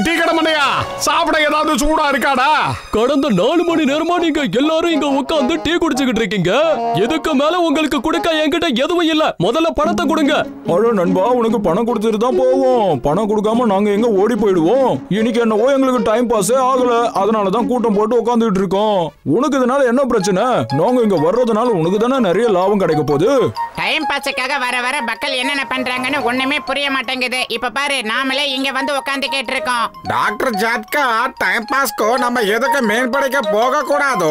Tea கடை மண்டையா, சாப்பிட ஏதாவது சூடா இருக்காடா? கடந்த 4 மணி நேரமா நீங்க எல்லாரும் இங்க உட்கார்ந்து டீ குடிச்சுக்கிட்டு இருக்கீங்க. இதுக்கு மேல உங்களுக்கு கொடுக்க என்கிட்ட எதுவும் இல்ல. முதல்ல பணத்தை கொடுங்க. அட நண்பா, உனக்கு பணம் கொடுத்துட்டு தான் போவோம். பணம் கொடுக்காம நாங்க எங்க ஓடி போயிடுவோம். இன்னைக்கு என்னவோ எங்களுக்கு டைம் பாஸே ஆகல. அதனாலதான் கூட்டம் போட்டு உட்கார்ந்துட்டு இருக்கோம். உனக்கு இதனால என்ன பிரச்சனை? நாங்க இங்க வர்றதுனால உனக்கு தானே நிறைய லாபம் கிடைக்க போகுது. டைம் பாஸுக்காக வர வர மக்கள் என்னென்ன பண்றாங்கன்னு ஒண்ணுமே புரிய மாட்டேங்குது. இப்ப பாரு, நாமளே இங்க வந்து உட்கார்ந்து கேட்டு இருக்கோம். டாக்டர் ஜாட்கா, டைம் பாஸ்க்கு நம்ம எதுக்கு மீன் பிடிக்க போக கூடாதோ?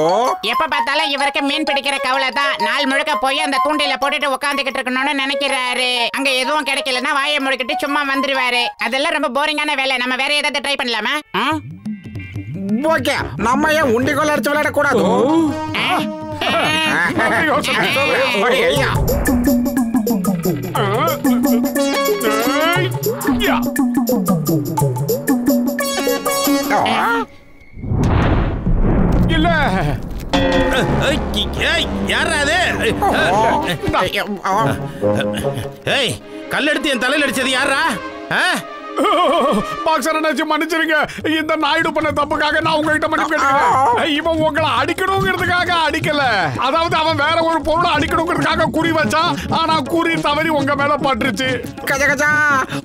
எப்ப பார்த்தாலும் இவருக்கு மீன் பிடிக்கிற கவலை தான். நாள் முழுக்க போய் அந்த தூண்டில போட்டுட்டு உட்காந்துக்கிட்டு இருக்கணும்னு நினைக்கிறாரு. அங்க எதுவும் கிடைக்கலன்னா வாயை முழுக்கிட்டு சும்மா வந்துருவாரு. அதெல்லாம் ரொம்ப போரிங்கான வேலை. நம்ம வேற ஏதாவது ட்ரை பண்ணலாமா? ஓகே, நம்ம ஏன் உண்டிகோல் அடிச்சு விளையாட கூடாது? இல்ல கல் எடுத்து என் தலையில அடிச்சது யாரா? பாக்ஸர் அண்ணாச்சி, மன்னிச்சிருங்க. இந்த நாயுடு பண்ண தப்புக்காக நான் உங்ககிட்ட மன்னிப்பு கேட்டுக்கிறேன். இவன் உங்களை அடிக்கணுங்கிறதுக்காக அடிக்கல. அதாவது அவன் வேற ஒரு பொருளை அடிக்கணுங்கிறதுக்காக குறி வச்சான். ஆனா குறி தவறி உங்க மேல பட்டுருச்சு. கஜ கஜா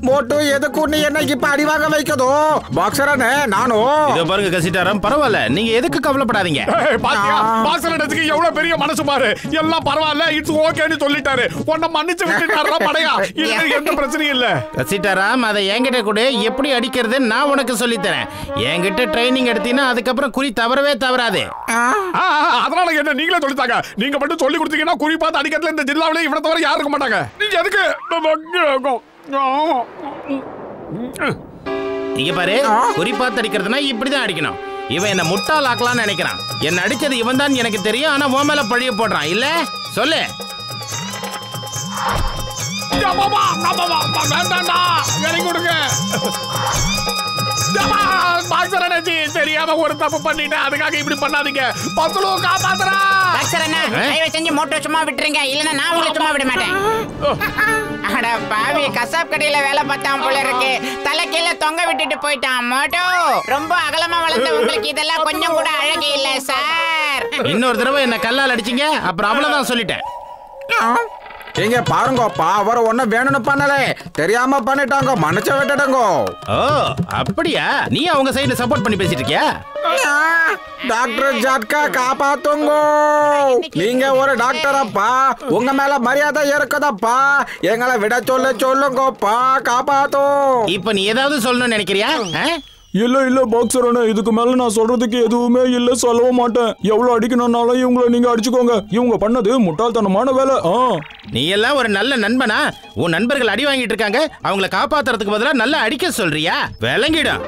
மோட்டு, எதுக்கு நீ என்ன இப்ப அடிவாங்க வைக்கதோ? பாக்ஸர் அண்ணே, நானும் இத பாருங்க கசிட்டாராம், பரவாயில்ல, நீங்க எதுக்கு கவலைப்படாதீங்க. பாத்தியா, பாக்ஸர் அண்ணாச்சிக்கு எவ்வளவு பெரிய மனசு பாரு. எல்லாம் பரவாயில்ல, இட்ஸ் ஓகேன்னு சொல்லிட்டாரு. உன்னை மன்னிச்சு விட்டுட்டாரா படையா? இதுல எந்த பிரச்சனையும் இல்ல. கசிட்டாராம், அதை என்கிட்ட கூட எப்படி அடிக்கிறது நான் உனக்கு சொல்லி தரேன். என்கிட்ட ட்ரைனிங் எடுத்தீங்கன்னா அதுக்கப்புறம் குறி தவறவே தவறாது. அதனால என்ன நீங்களே சொல்லித்தாங்க. நீங்க மட்டும் சொல்லி கொடுத்தீங்கன்னா குறி பார்த்து அடிக்கிறதுல இந்த ஜில்லாவிலே இவனை தவிர யாரும் இருக்க மாட்டாங்க. நீங்க எதுக்கு இங்க பாரு, குறி பார்த்து அடிக்கிறதுனா இப்படிதான் அடிக்கணும். இவன் என்ன முட்டாள் ஆக்கலாம்னு நினைக்கிறான். என்ன அடிச்சது இவன் தான் எனக்கு தெரியும். ஆனா உன் மேல பழிய போடுறான் இல்ல? சொல்லு. வேண்டாண்டா, இறங்கி கொடுங்க. தெரியாம ஒரு தப்பு பண்ணிட்டேன், அதுக்காக இப்படி பண்ணாதீங்க. பத்துலு காப்பாத்துறா. பாக்ஸர் அண்ணா, தயவு செஞ்சு மோட்டோ சும்மா விட்டுருங்க. இல்லன்னா நான் உங்களை சும்மா விட மாட்டேன். அட பாவி, கசாப் கடையில வேலை பார்த்தான் போல இருக்கு. தலை கீழே தொங்க விட்டுட்டு போயிட்டான். மோட்டோ, ரொம்ப அகலமா வளர்ந்த உங்களுக்கு இதெல்லாம் கொஞ்சம் கூட அழகு இல்ல சார். இன்னொரு தடவை என்ன கல்லால் அடிச்சீங்க, அப்புறம் அவ்வளவுதான் சொல்லிட்டேன். இங்க பாருங்கப்பா, அவர் ஒண்ணு வேணும்னு பண்ணல, தெரியாம பண்ணிட்டாங்க, மன்னிச்ச விட்டுடுங்க. ஓ அப்படியா? நீ அவங்க சைடுல சப்போர்ட் பண்ணி பேசிட்டு இருக்கியா? டாக்டர் ஜாட்கா, காப்பாத்துங்க. நீங்க ஒரு டாக்டரப்பா, உங்க மேல மரியாதை இருக்குதப்பா. எங்களை விட சொல்லுங்கப்பா, காப்பாத்தும். இப்ப நீ ஏதாவது சொல்லணும்னு நினைக்கிறியா? இல்ல பாக்ஸர் அண்ணா, இதுக்கு மேல நான் சொல்றதுக்கு எதுவுமே இல்ல, சொல்லவும் மாட்டேன். எவ்வளவு அடிக்கணும்னாலும் இவங்களை நீங்க அடிச்சுக்கோங்க. இவங்க பண்ணது முட்டாள்தனமான வேலை. நீ எல்லாம் ஒரு நல்ல நண்பனா? உன் நண்பர்கள் அடி வாங்கிட்டு இருக்காங்க, அவங்கள காப்பாத்துறதுக்கு பதிலா நல்லா அடிக்க சொல்றியா? விளங்கிடும்.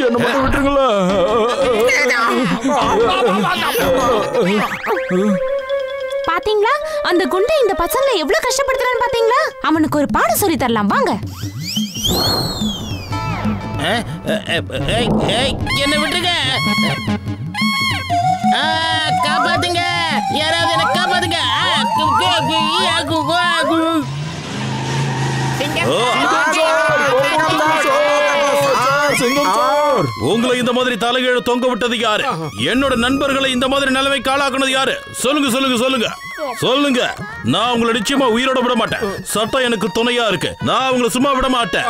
என்ன மட்டும் விட்டுருங்களா? பாத்தீங்களா, அந்த குண்டை இந்த பசங்களை எவ்வளவு கஷ்டப்படுத்துறான்னு பாத்தீங்களா? அவனுக்கு ஒரு பாடம் சொல்லி தரலாம் வாங்க. என்ன விட்டுருங்க, காப்பாத்துங்க, யாராவது என்ன காப்பாத்துங்க. உங்களை இந்த மாதிரி தலைகீழ தொங்க விட்டது யாரு? என்னோட நண்பர்களை இந்த மாதிரி நிலைமைக்கு ஆளாக்குனது யாரு? சொல்லுங்க. நான் உங்களை நிச்சயமா உயிரோட விட மாட்டேன். சட்டம் எனக்கு துணையா இருக்கு. நான் உங்களை சும்மா விட மாட்டேன்.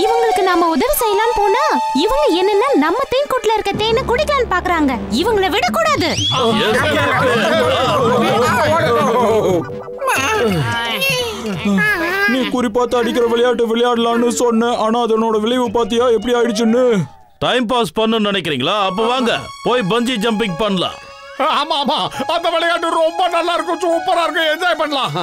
இவங்களுக்கு நாம உதவி செய்யலாம் போனா இவங்க என்னன்னா நம்ம தேன்கூட்ல இருக்க தேனை குடிக்கலான்னு பாக்குறாங்க. இவங்களை விடக்கூடாது. நீ குறிப்பாத்து அடிக்கிற விளையாட்டு விளையாடலான்னு சொன்ன, ஆனா அதனோட விளைவு பாத்தியா எப்படி ஆயிடுச்சுன்னு? டைம் பாஸ் பண்ணணும்னு நினைக்கிறீங்களா? அப்ப வாங்க போய் பஞ்சி ஜம்பிங் பண்ணலாம். ஆமா அந்த விளையாட்டு ரொம்ப நல்லா இருக்கும், சூப்பரா இருக்கும், என்ஜாய் பண்ணலாம்.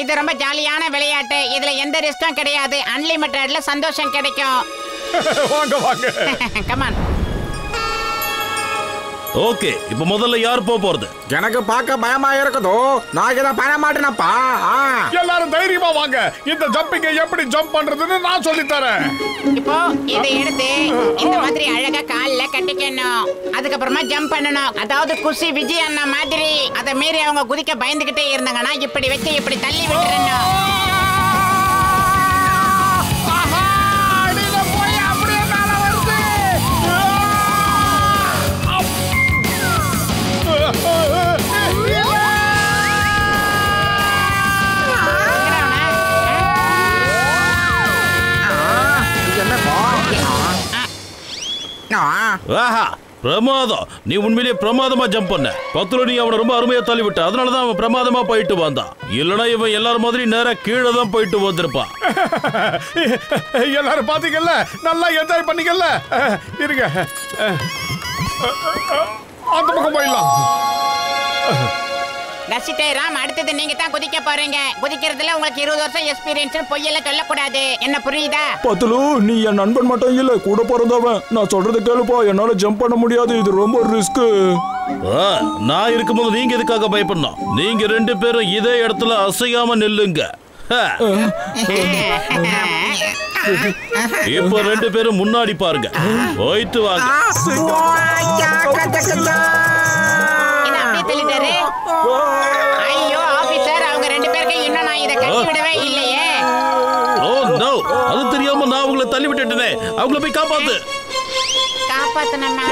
இது ரொம்ப ஜாலியான விளையாட்டு. இதுல எந்த ரிஸ்க்கும் கிடையாது. அன்லிமிட்டட்ல சந்தோஷம் கிடைக்கும். வாங்க கம் ஆன். ஓகே, இப்ப முதல்ல யார் போறது? எனக்கு பார்க்க பயமா இருக்குதோ, நான் இதை பண்ண மாட்டேனப்பா. எல்லாரும் தைரியமா வாங்க. இந்த ஜம்பிங்க எப்படி ஜம்ப் பண்றதுன்னு நான் சொல்லி தரேன். இப்போ இதை எடுத்து இந்த மாதிரி அழகா கால்ல கட்டிக்கணும். அதுக்கப்புறமா ஜம்ப் பண்ணணும். அதாவது குஷி விஜய் அண்ணா மாதிரி. அதை மீறி அவங்க குதிக்க பயந்துகிட்டே இருந்தாங்கன்னா இப்படி வச்சு இப்படி தள்ளி விட்டுறணும். பிரமாதம், நீ உண்மையிலேயே பிரமாதமா ஜம்ப் பண்ண. பத்துல நீ அவனை ரொம்ப அருமையா தள்ளி விட்ட. அதனாலதான் அவன் பிரமாதமா போயிட்டு வந்தான். இல்லனா இவன் எல்லாரும் மாதிரி நேரா கீழே தான் போயிட்டு வந்திருப்பான். எல்லாரும் பாத்தீங்கல்ல, நல்லா என்ஜாய் பண்ணீங்கல்ல. இருங்க, அந்த பக்கம் போயிடலாம். ரசிட்டே ராம், அடுத்தது நீங்க தான் குதிக்க போறீங்க. குதிக்கிறதுல உங்களுக்கு 20 வருஷம் எக்ஸ்பீரியன்ஸ் பொய்யெல்லாம் சொல்லக்கூடாது. என்ன புரியுதா? பத்துலு, நீ என் நண்பன் மட்டும் இல்ல, கூட பிறந்தவன். நான் சொல்றதை கேளுப்பா, என்னால ஜம்ப் பண்ண முடியாது. இது ரொம்ப ரிஸ்க். நான் இருக்கும்போது நீங்க எதுக்காக பயப்படணும்? நீங்க 2 பேரும் இதே இடத்துல அசையாம நில்லுங்க. இப்ப 2 பேரும் முன்னாடி பாருங்க. போயிட்டு வாங்க. ஐயோ ஆபீசர், அவங்க 2 பேருக்கு இன்னும் நான் இதை கட்டி விடவே இல்லையே. ஓ நோ, அது தெரியாம நான் உங்களை தள்ளி விட்டுட்டேனே. அவங்கள போய் காப்பாத்து. காப்பாத்தணுமா?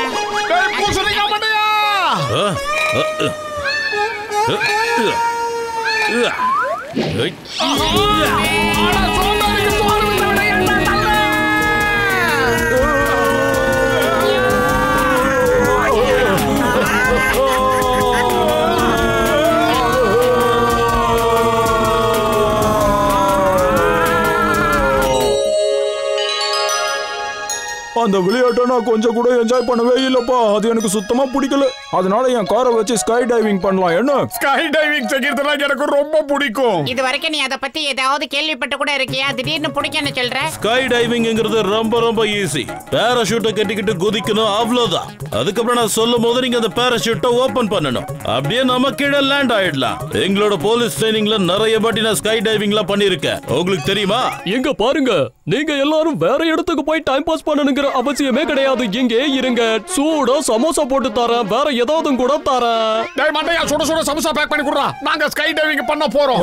அந்த விளையாட்டை நான் கொஞ்சம் கூட என்ஜாய் பண்ணவே இல்லப்பா. அது எனக்கு சுத்தமா பிடிக்கல. அதனால என் காரை வச்சு ஸ்கை டைவிங் பண்ணலாம். என்ன? ஸ்கை டைவிங் செய்யறதுனா எனக்கு ரொம்ப பிடிக்கும். இது வரைக்கும் நீ அத பத்தி ஏதாவது கேள்விப்பட்டு கூட இருக்கியா? திடீர்னு பிடிக்கும்னு சொல்ற? ஸ்கை டைவிங்ங்கிறது ரொம்ப ரொம்ப ஈஸி. பாராசூட்டை கட்டிக்கிட்டு குதிக்கணும், அவ்வளவுதான். அதுக்கப்புறம் நான் சொல்லும் போது நீங்க அந்த பாராசூட்டை ஓபன் பண்ணணும். அப்படியே நம்ம கீழே லேண்ட் ஆயிடலாம். எங்களோட போலீஸ் ட்ரைனிங்ல நிறைய வாட்டி நான் ஸ்கை டைவிங்லாம் பண்ணிருக்கேன். உங்களுக்கு தெரியுமா? எங்க பாருங்க, நீங்க எல்லாரும் வேற இடத்துக்கு போய் டைம் பாஸ் பண்ணணுங்கிற அவசியமே கிடையாது. இங்கே இருங்க, சூடா சமோசா போட்டு தரேன். வேற ஏதாவது கூட தரேன். டேய் மண்டையா, சுட சுட சமோசா பேக் பண்ணி குடுறா. நாங்க ஸ்கை டைவிங் பண்ண போறோம்.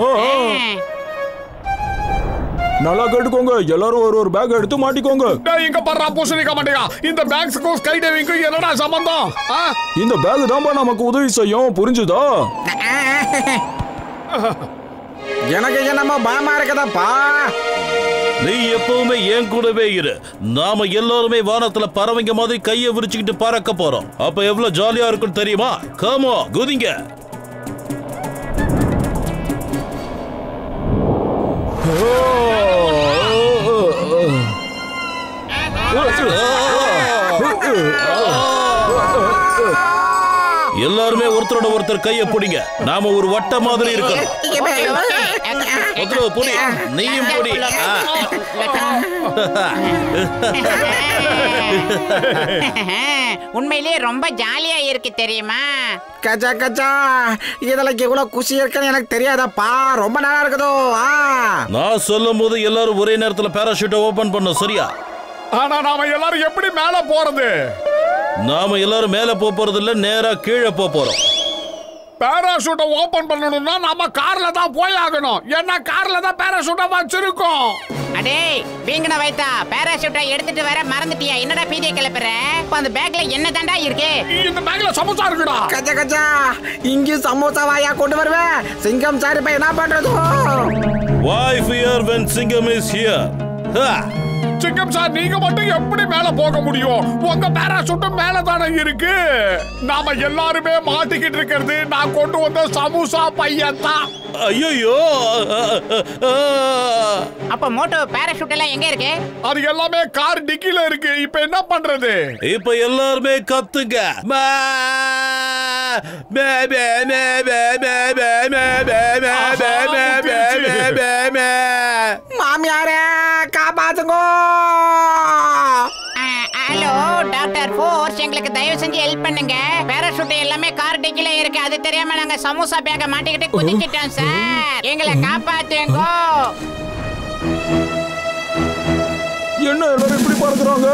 நல்லா கேட்டுக்கோங்க, எல்லாரும் ஒரு பேக் எடுத்து மாட்டிக்கோங்க. டேய் இங்க பாறா, பூசணிக்க மாட்டேயா. இந்த பேக்ஸ்க்கும் ஸ்கை டைவிங்க்கும் என்னடா சம்பந்தம்? இந்த பேக் தான்பா நமக்கு உதவி செய்யும், புரிஞ்சுதா? எனக்கு என்னமோ பயமா இருக்குதாப்பா. நீ எப்பவுமே என் கூடவே இரு. நாம எல்லாருமே வானத்துல பறவைங்க மாதிரி கையை விரிச்சுக்கிட்டு பறக்க போறோம். அப்ப எவ்வளவு ஜாலியா இருக்கும் தெரியுமா? கம் ஆன், குதிங்க. எல்லாருமே ஒருத்தரோட ஒருத்தர் கையை பிடிங்க. நாம ஒரு வட்ட மாதிரி இருக்கணும். புடி, நீயும் புடி. உண்மையிலேயே ரொம்ப ஜாலியா இருக்கு தெரியுமா? கச்சா கச்சா, இதுல இவ்வளவு குஷி இருக்குன்னு எனக்கு தெரியாதப்பா. ரொம்ப நல்லா இருக்குதோ. நான் சொல்லும் போது எல்லாரும் ஒரே நேரத்துல பாராசூட்டை ஓபன் பண்ணும், சரியா? ஆனா நாம எல்லாரும் எப்படி மேல போறது? நாம எல்லாரும் மேல போறது இல்ல, நேரா கீழே போறோம். பாராசூட்டை ஓபன் பண்ணணும்னா நாம கார்ல தான் போய் ஆகணும். ஏன்னா கார்ல தான் பாராசூட்டை வச்சிருக்கோம். அடே வீங்கன வைத்தா, பாராசூட்டை எடுத்துட்டு வர மறந்துட்டியா? என்னடா பீதியை கிளப்புற? அந்த பேக்ல என்ன தாண்டா இருக்கு? இந்த பேக்ல சமோசா இருக்குடா. கச்சா கச்சா, இங்க சமோசா வாயா கொண்டு வருவேன். சிங்கம் சார் இப்ப என்ன பண்றது? Why fear when Singam is here? சிங்கம் சார், நீங்க மட்டும் எப்படி மேல போக முடியும்? உங்க பாராசூட்டும் மேல தானே இருக்கு. நாம எல்லாருமே மாட்டிக்கிட்டு இருக்கிறது நான் கொண்டு வந்த சமோசா பையன் தான். ஐயோ, அப்ப மோட்டோ பாராசூட் எல்லாம் எங்க இருக்கு? அது எல்லாமே கார் டிக்கில இருக்கு. இப்ப என்ன பண்றது? இப்ப எல்லாருமே கத்துங்க. மாமியாரே காப்பாத்துங்க. ஹலோ டாக்டர் ஃபோர்ஸ், எங்களுக்கு தயவு செஞ்சு ஹெல்ப் பண்ணுங்க. பேராஷூட் எல்லாமே கார் டிக்கில இருக்கு. அது தெரியாம நாங்க சமோசா பேக்க மாட்டிக்கிட்டு குதிச்சிட்டோம் சார். எங்களை காப்பாத்துங்க. என்ன எல்லாரும் இப்படி பார்க்கறாங்க?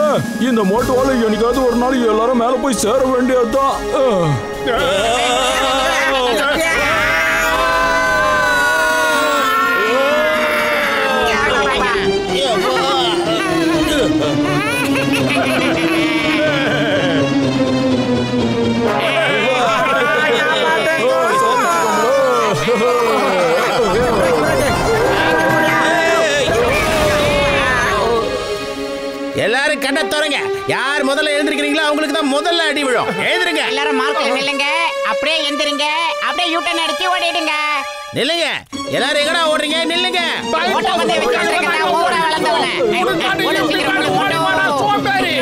இந்த மோட்டோவால என்னைக்காவது ஒரு நாள் எல்லாரும் மேல போய் சேர வேண்டியதுதான். எல்லாரும் கண்ணை தோறங்க. யார் முதல்ல எழுந்திருக்கிறீங்களோ அவங்களுக்கு தான் முதல்ல அடி விழும். எழுந்திருங்க. எல்லாரும் மார்க்ல நில்லுங்க. அப்படியே எந்திரிங்க. அப்படியே யூட்டன் அடிச்சு ஓடிடுங்க. நில்லுங்க. எல்லாரும் எங்கடா ஓடுறீங்க? நில்லுங்க. ஓட்ட வந்து விட்டுறீங்க. நான் ஊரா வளர்ந்தவனே. ஓடு சீக்கிரம் ஓடு. சோம்பேறி.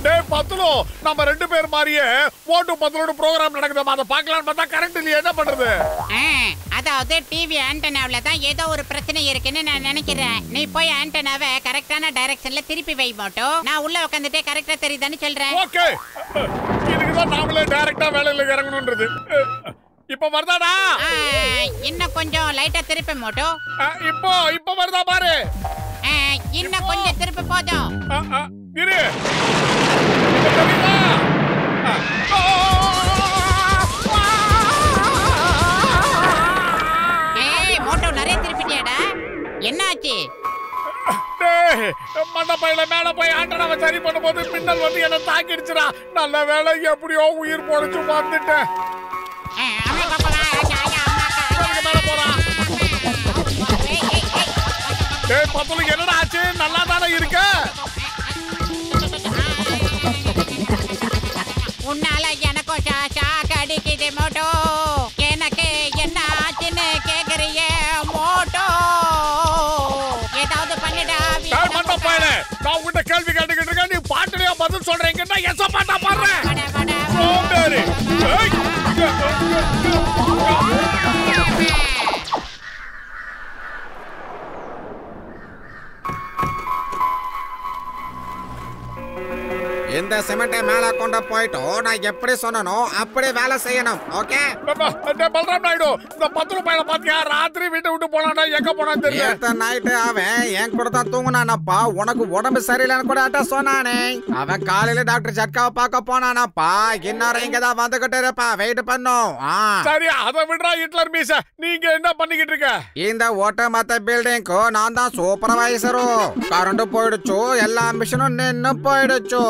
டேய் பத்துலோ, நம்ம 2 பேர் மாதிரியே மோட்டு பத்துலோட ப்ரோகிராம் நடக்குது. அதை பார்க்கலாம்னு பார்த்தா கரண்ட் இல்லையே, என்ன பண்றது? அதாவது டிவி ஆண்டனாவில தான் ஏதோ ஒரு பிரச்சனை இருக்குன்னு நான் நினைக்கிறேன். நீ போய் ஆண்டனாவை கரெக்டான டைரக்ஷன்ல திருப்பி வை மாட்டோ. நான் உள்ள உட்காந்துட்டே கரெக்டா தெரியுதான்னு சொல்றேன். ஓகே, இதுக்குதான் நாமளே டைரக்டா வேலையில இறங்கணும்ன்றது. இப்ப வருதாடா? இன்னும் கொஞ்சம் லைட்டா திருப்பி மாட்டோ. இப்ப வருதா பாரு. இன்னும் கொஞ்சம் திருப்பி போதும். இரு. மோட்டோ நிறைய திருப்பிட்டியாடா. என்னாச்சு? மண்டபையில மேல போய் ஆண்டனாவை சரி பண்ணும்போது மின்னல் வந்து என்ன தாக்கிடுச்சுடா. நல்ல வேலை, எப்படியோ உயிர் பொழைச்சு வந்துட்டேன். பத்துலுக்கு என்னடா ஆச்சு? நல்லா தானே இருக்க? உன்னால எனக்கும் ஷாக் அடிக்குது மோட்டோ. எனக்கு என்ன ஆச்சுன்னு கேக்குறியே மோட்டோ? ஏதாவது பண்ணிடா. மண்டபையில நான் உங்ககிட்ட கேள்வி கேட்டுக்கிட்டு இருக்கேன். நீ பாட்டுலயா பதில் சொல்றீங்கன்னா எச பாட்டா பாடுறேன். இந்த சிமெண்ட்டை மேல கொண்டு போயிட்டோம். நான் எப்படி சொன்னனோ அப்படியே வேலை செய்யணும். ஓகே பல்ராம் நாயுடு, இந்த 10 ரூபாயில பாத்தியா? ராத்திரி வீட்டை விட்டு போனாடா, எங்க போனான்னு தெரியல. நைட்டு அவன் என் கூட தான் தூங்குனானப்பா. உனக்கு உடம்பு சரியில்லைன்னு கூட சொன்னானே. அவன் காலையில டாக்டர் ஜட்காவை பார்க்க போனானப்பா. இன்னாரும் இங்க தான் வந்துகிட்டு இருப்பா. வெயிட் பண்ணும். சரி, அதை விடுறா ஹிட்லர் மீச. நீங்க என்ன பண்ணிக்கிட்டு இருக்க? இந்த ஒட்டுமொத்த பில்டிங்க்கு நான் தான் சூப்பர்வைசரும். கரண்ட் போயிடுச்சு, எல்லா மிஷினும் நின்னு போயிடுச்சு.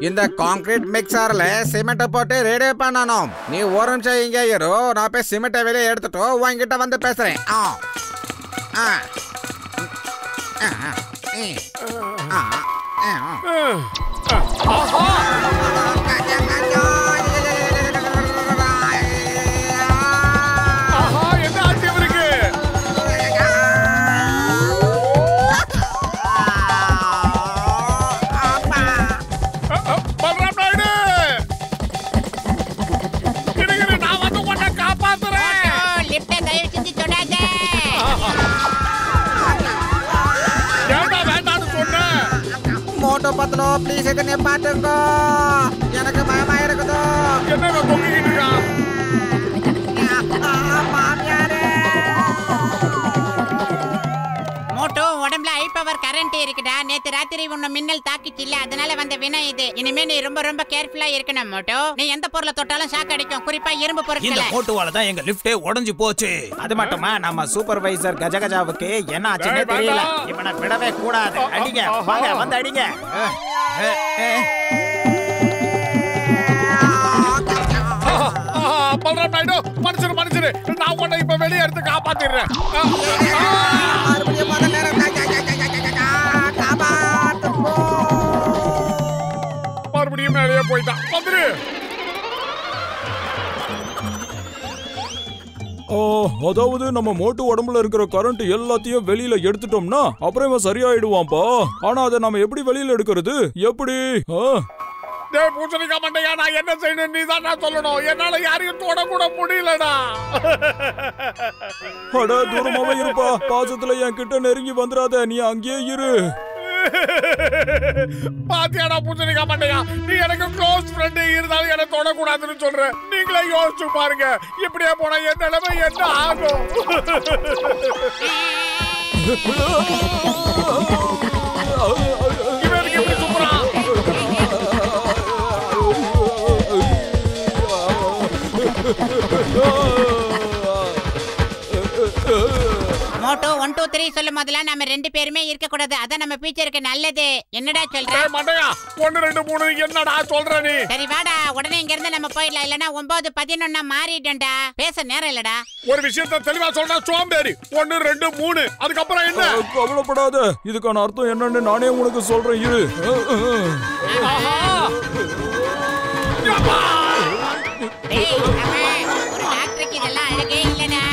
இந்த கான்கிரீட் மிக்சர்ல சிமெண்ட் போட்டு ரெடி பண்ணணும். நீ ஒரு நிமிஷம் இங்கே இரு. நான் போய் சிமெண்ட்டை வெளியே எடுத்துட்டு உங்ககிட்ட வந்து பேசுறேன். என்ன ஆச்சு இவருக்கு? பல்ராம் நாயுடு, நான் வந்து உன்னை காப்பாத்துறேன். லிப்ட தயவு செஞ்சு தொடாத. ஏண்டா வேண்டான்னு சொன்னேன்? மோட்டோ பத்தலோ ப்ளீஸ் இதை நிப்பாட்டுங்க. எனக்கு பயமா இருக்குது. என்ன தொங்கிக்கிட்டு இருக்கான்? மோட்டோ உடம்புல ஹை பவர் கரண்ட் இருக்குடா. நேத்து ராத்திரி உன்ன மின்னல் தாக்கிச்சு இல்ல, அதனால வந்த வினை இது. இனிமே நீ ரொம்ப ரொம்ப கேர்ஃபுல்லா இருக்கணும் மோட்டோ. நீ எந்த பொருளை தொட்டாலும் ஷாக் அடிக்கும், குறிப்பா இரும்பு இந்த பொருட்களை. மோட்டோவால தான் எங்க லிஃப்டே உடைஞ்சு போச்சு. அது மட்டுமா நம்ம சூப்பர்வைசர் கஜகஜாவுக்கு என்ன ஆச்சுன்னே தெரியல. இவனை விடவே கூடாது. அடிங்க, வாங்க வந்து அடிங்க. பல்ராம் நாயுடு, மனுஷரு, நான் உன்னை இப்ப வெளியே எடுத்து காப்பாத்திடுறேன். மறுபடியும் மேலேயே போயிட்டான். வந்துரு. அதாவது நம்ம மோட்டு உடம்புல இருக்கிற கரண்ட் எல்லாத்தையும் வெளியில எடுத்துட்டோம்னா அப்புறம் இவன் சரியாயிடுவான்பா. ஆனா அதை நம்ம எப்படி வெளியில எடுக்கிறது? எப்படி? டேய் பூசணிக்கா மண்டையா, நான் என்ன செய்யணும் நீ தான் நான் சொல்லணும். என்னால யாரையும் தொட கூட முடியலடா. அட தூரமாவே இருப்பா, பாசத்துல என் கிட்ட நெருங்கி வந்துடாத, நீ அங்கேயே இரு. பாத்தியாடா பூசணிக்கா மண்டையா, நீ எனக்கு க்ளோஸ் ஃப்ரெண்ட் இருந்தாலும் என்ன தொடக்கூடாதுன்னு சொல்ற. நீங்களே யோசிச்சு பாருங்க, இப்படியே போனா என் நிலைமை என்ன ஆகும்? இவருக்கு இப்படி சுத்துறான். மோட்டோ 1 2 3 சொல்லும் போதெல்லாம் நம்ம 2 பேருமே இருக்க கூடாது. அதான் நம்ம ஃபியூச்சருக்கு நல்லது. என்னடா சொல்ற? டேய் மண்டையா, 1 2 3 என்னடா சொல்ற நீ? சரி வாடா, உடனே இங்க இருந்து நம்ம போயிடலாம். இல்லனா 9 11 மாறிட்டேன்டா. பேச நேரம் இல்லடா. ஒரு விஷயத்தை தெளிவா சொல்றா சோம்பேறி. 1 2 3 அதுக்கப்புறம் என்ன? கவலைப்படாத, இதுக்கான அர்த்தம் என்னன்னு நானே உனக்கு சொல்றேன், இரு. டேய் அம்மா, ஒரு டாக்டருக்கு இதெல்லாம் அழகே இல்லடா.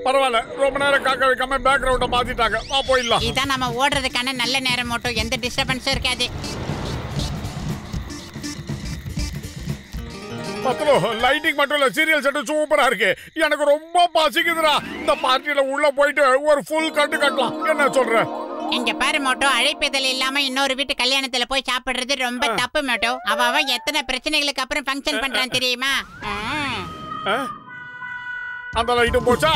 பரவாயில்ல, ரொம்ப நேரம் காக்க வைக்காம பேக்ரவுண்ட மாத்திட்டாங்க. போயிடலாம். இதான் நம்ம ஓடுறதுக்கான நல்ல நேரம். மட்டும் எந்த டிஸ்டர்பன்ஸும் இருக்காது. பத்லோ, லைட்டிங் மட்டும் இல்ல, சீரியல் செட் சூப்பரா இருக்கு. எனக்கு ரொம்ப பசிக்குதுடா. இந்த பார்ட்டியில உள்ள போயிட்டு ஒரு ஃபுல் கட்டு கட்டலாம். என்ன சொல்ற? இங்க பாரு மோட்டோ, அழைப்பதில் இல்லாம இன்னொரு வீட்டு கல்யாணத்துல போய் சாப்பிடுறது ரொம்ப தப்பு மோட்டோ. அவ எத்தனை பிரச்சனைகளுக்கு அப்புறம் ஃபங்க்ஷன் பண்றான் தெரியுமா? அந்த லைட்டும் போச்சா?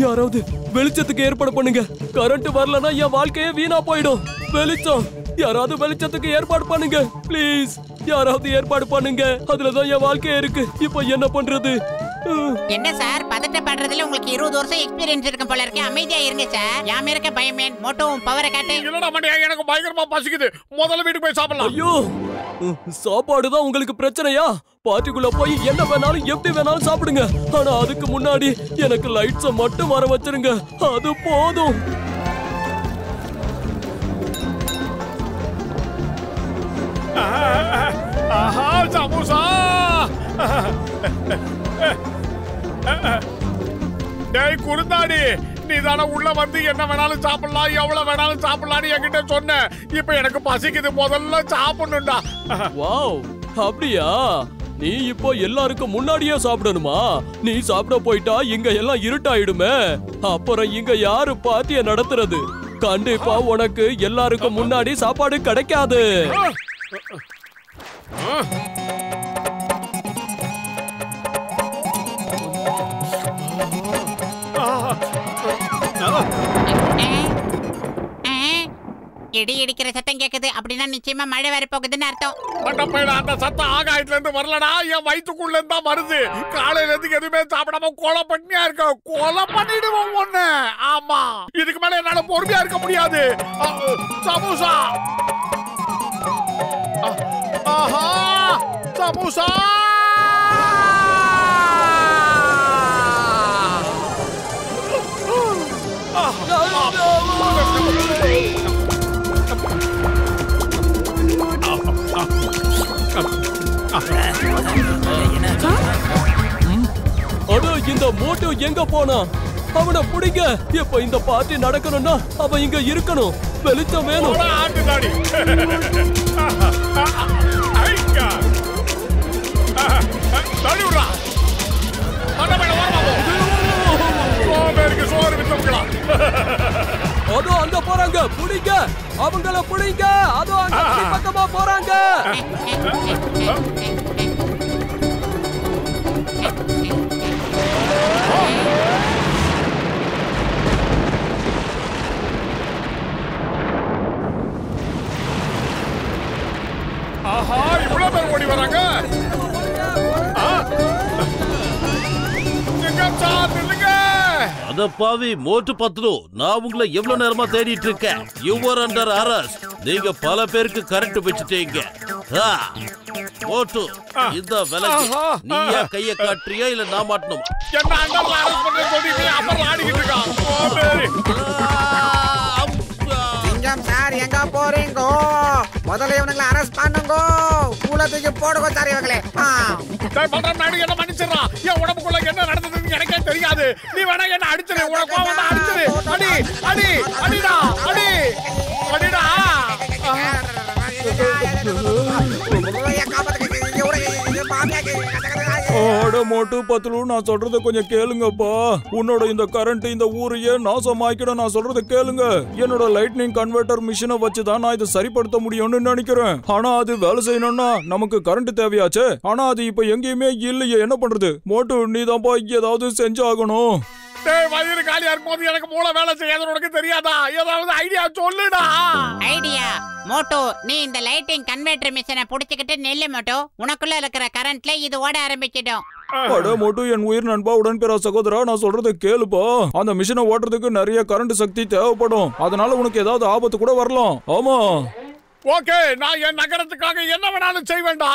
யாராவது வெளிச்சத்துக்கு ஏற்பாடு பண்ணுங்க. கரண்ட் வரலனா என் வாழ்க்கையே வீணா போயிடும். வெளிச்சம், யாராவது வெளிச்சத்துக்கு ஏற்பாடு பண்ணுங்க ப்ளீஸ். யாராவது ஏற்பாடு பண்ணுங்க. அதுலதான் என் வாழ்க்கையே இருக்கு. இப்போ என்ன பண்றது? என்ன சார் பதட்டப்படுறதுல உங்களுக்கு 20 வருஷம் எக்ஸ்பீரியன்ஸ் இருக்கும் போல இருக்கு. அமைதியா இருங்க சார். யாம இருக்க பயமேன். மோட்டோவும் பவரை காட்டு. இல்லடா மண்டையா, எனக்கு பயங்கரமா பசிக்குது. முதல்ல வீட்டுக்கு போய் சாப்பிடலாம். ஐயோ, சாப்பாடு தான் உங்களுக்கு பிரச்சனையா? பார்ட்டிக்குள்ள போய் என்ன வேணாலும் எப்படி வேணாலும் சாப்பிடுங்க. ஆனா அதுக்கு முன்னாடி எனக்கு லைட்ஸை மட்டும் வர வச்சிருங்க. அது போதும். ஆஹா, சமோசா. டேய் குருந்தாடி, நீ தானே உள்ள வந்து என்ன வேணாலும் சாப்பிடலாம், எவ்வளவு வேணாலும் சாப்பிடலாம்னு என்கிட்ட சொன்ன. இப்ப எனக்கு பசிக்குது, முதல்ல சாப்பிடணும்டா. வாவ், அப்படியா? நீ இப்போ எல்லாருக்கும் முன்னாடியே சாப்பிடணுமா? நீ சாப்பிட போயிட்டா இங்க எல்லாம் இருட்டாயிடுமே. அப்புறம் இங்க யாரு பார்ட்டிய நடத்துறது? கண்டிப்பா உனக்கு எல்லாருக்கும் முன்னாடி சாப்பாடு கிடைக்காது. இடி இடிக்கிற சத்தம் கேக்குது. அப்படின்னா நிச்சயமா மழை வர போகுதுன்னு அர்த்தம். மட்டப்பையில அந்த சத்தம் ஆகாயத்துல இருந்து வரலடா, என் வயிற்றுக்குள்ள இருந்தா வருது. காலையில இருந்து எதுவுமே சாப்பிடாம கொலை பண்ணியா இருக்க. கொலை பண்ணிடுவோம் ஒண்ணு. ஆமா, இதுக்கு மேல என்னால பொறுமையா இருக்க முடியாது. சமோசா. ஆஹா, சமோசா. அட, இந்த மோட்டோ எங்க போனா? அவனை பிடிங்க. இப்ப இந்த பார்ட்டி நடக்கணும்னா அவன் இங்க இருக்கணும். வெளிச்சம் வேணும். அதோ அங்க போறாங்க, புடிங்க. அவங்கள புடிங்க. அதோ அங்க பக்கமா போறாங்க. ஆஹா, இவ்வளவு பேர் ஓடி வராங்க. அத பாவி மோட்டு பத்லு, நான் உங்களை எவ்வளவு நேரமா தேடிட்டு இருக்கேன். You are under arrest. நீங்க பல பேருக்கு கரண்ட் வச்சுட்டீங்க. மோட்டு, இந்த விலகு. நீயா கைய காட்டுறியா இல்ல நான் மாட்டணுமா? என்ன அண்டர் அரெஸ்ட் பண்ண சொல்லிட்டு அப்புறம் ஆடிக்கிட்டு இருக்கான். சிங்கம் சார், எங்க போறீங்க? முதல்ல இவனுங்களை அரெஸ்ட் பண்ணுங்க. உள்ள தூக்கி போடுங்க சார் இவங்களே. பண்ற நாடு என்ன மன்னிச்சிடறான். என் உடம்புக்குள்ள என்ன நடந்தது பண்றதுன்னு எனக்கே தெரியாது. நீ வேணா என்ன அடிச்சிரு, உனக்கு கோவம் வந்தா அடிச்சிரு. அடி அடி அடிடா, அடி அடிடா. அட மோட்டு பத்துலு, நான் சொல்றத கொஞ்சம் கேளுங்கப்பா. உன்னோட இந்த கரண்ட் இந்த ஊரையே நாசமாக்கிட. நான் சொல்றத கேளுங்க. என்னோட லைட்னிங் கன்வெர்ட்டர் மிஷினை வச்சுதான் நான் இதை சரிப்படுத்த முடியும்னு நினைக்கிறேன். ஆனா அது வேலை செய்யணும்னா நமக்கு கரண்ட் தேவையாச்சு. ஆனா அது இப்ப எங்கேயுமே இல்லையே. என்ன பண்றது? மோட்டு, நீதான்ப்பா ஏதாவது செஞ்சாகணும். வயிறு காலியா இருக்கும்போது எனக்கு மூளை வேலை செய்யாது, உனக்கு தெரியாதா? ஏதாவது ஐடியா சொல்லுடா. ஐடியா? மோட்டோ, நீ இந்த லைட்டிங் கன்வெர்ட்டர் மிஷினை புடிச்சுக்கிட்டு நெல்லு மோட்டோ. உனக்குள்ள இருக்கிற கரண்ட்ல இது ஓட ஆரம்பிச்சிடும். அட மோட்டு, என் உயிர் நண்பா, உடன்பிறா சகோதரா, நான் சொல்றத கேளுப்பா. அந்த மிஷினை ஓட்டுறதுக்கு நிறைய கரண்ட் சக்தி தேவைப்படும். அதனால உனக்கு ஏதாவது ஆபத்து கூட வரலாம். ஆமா. ஓகே, நான் என் நகரத்துக்காக என்ன வேணாலும் செய்வேன்டா.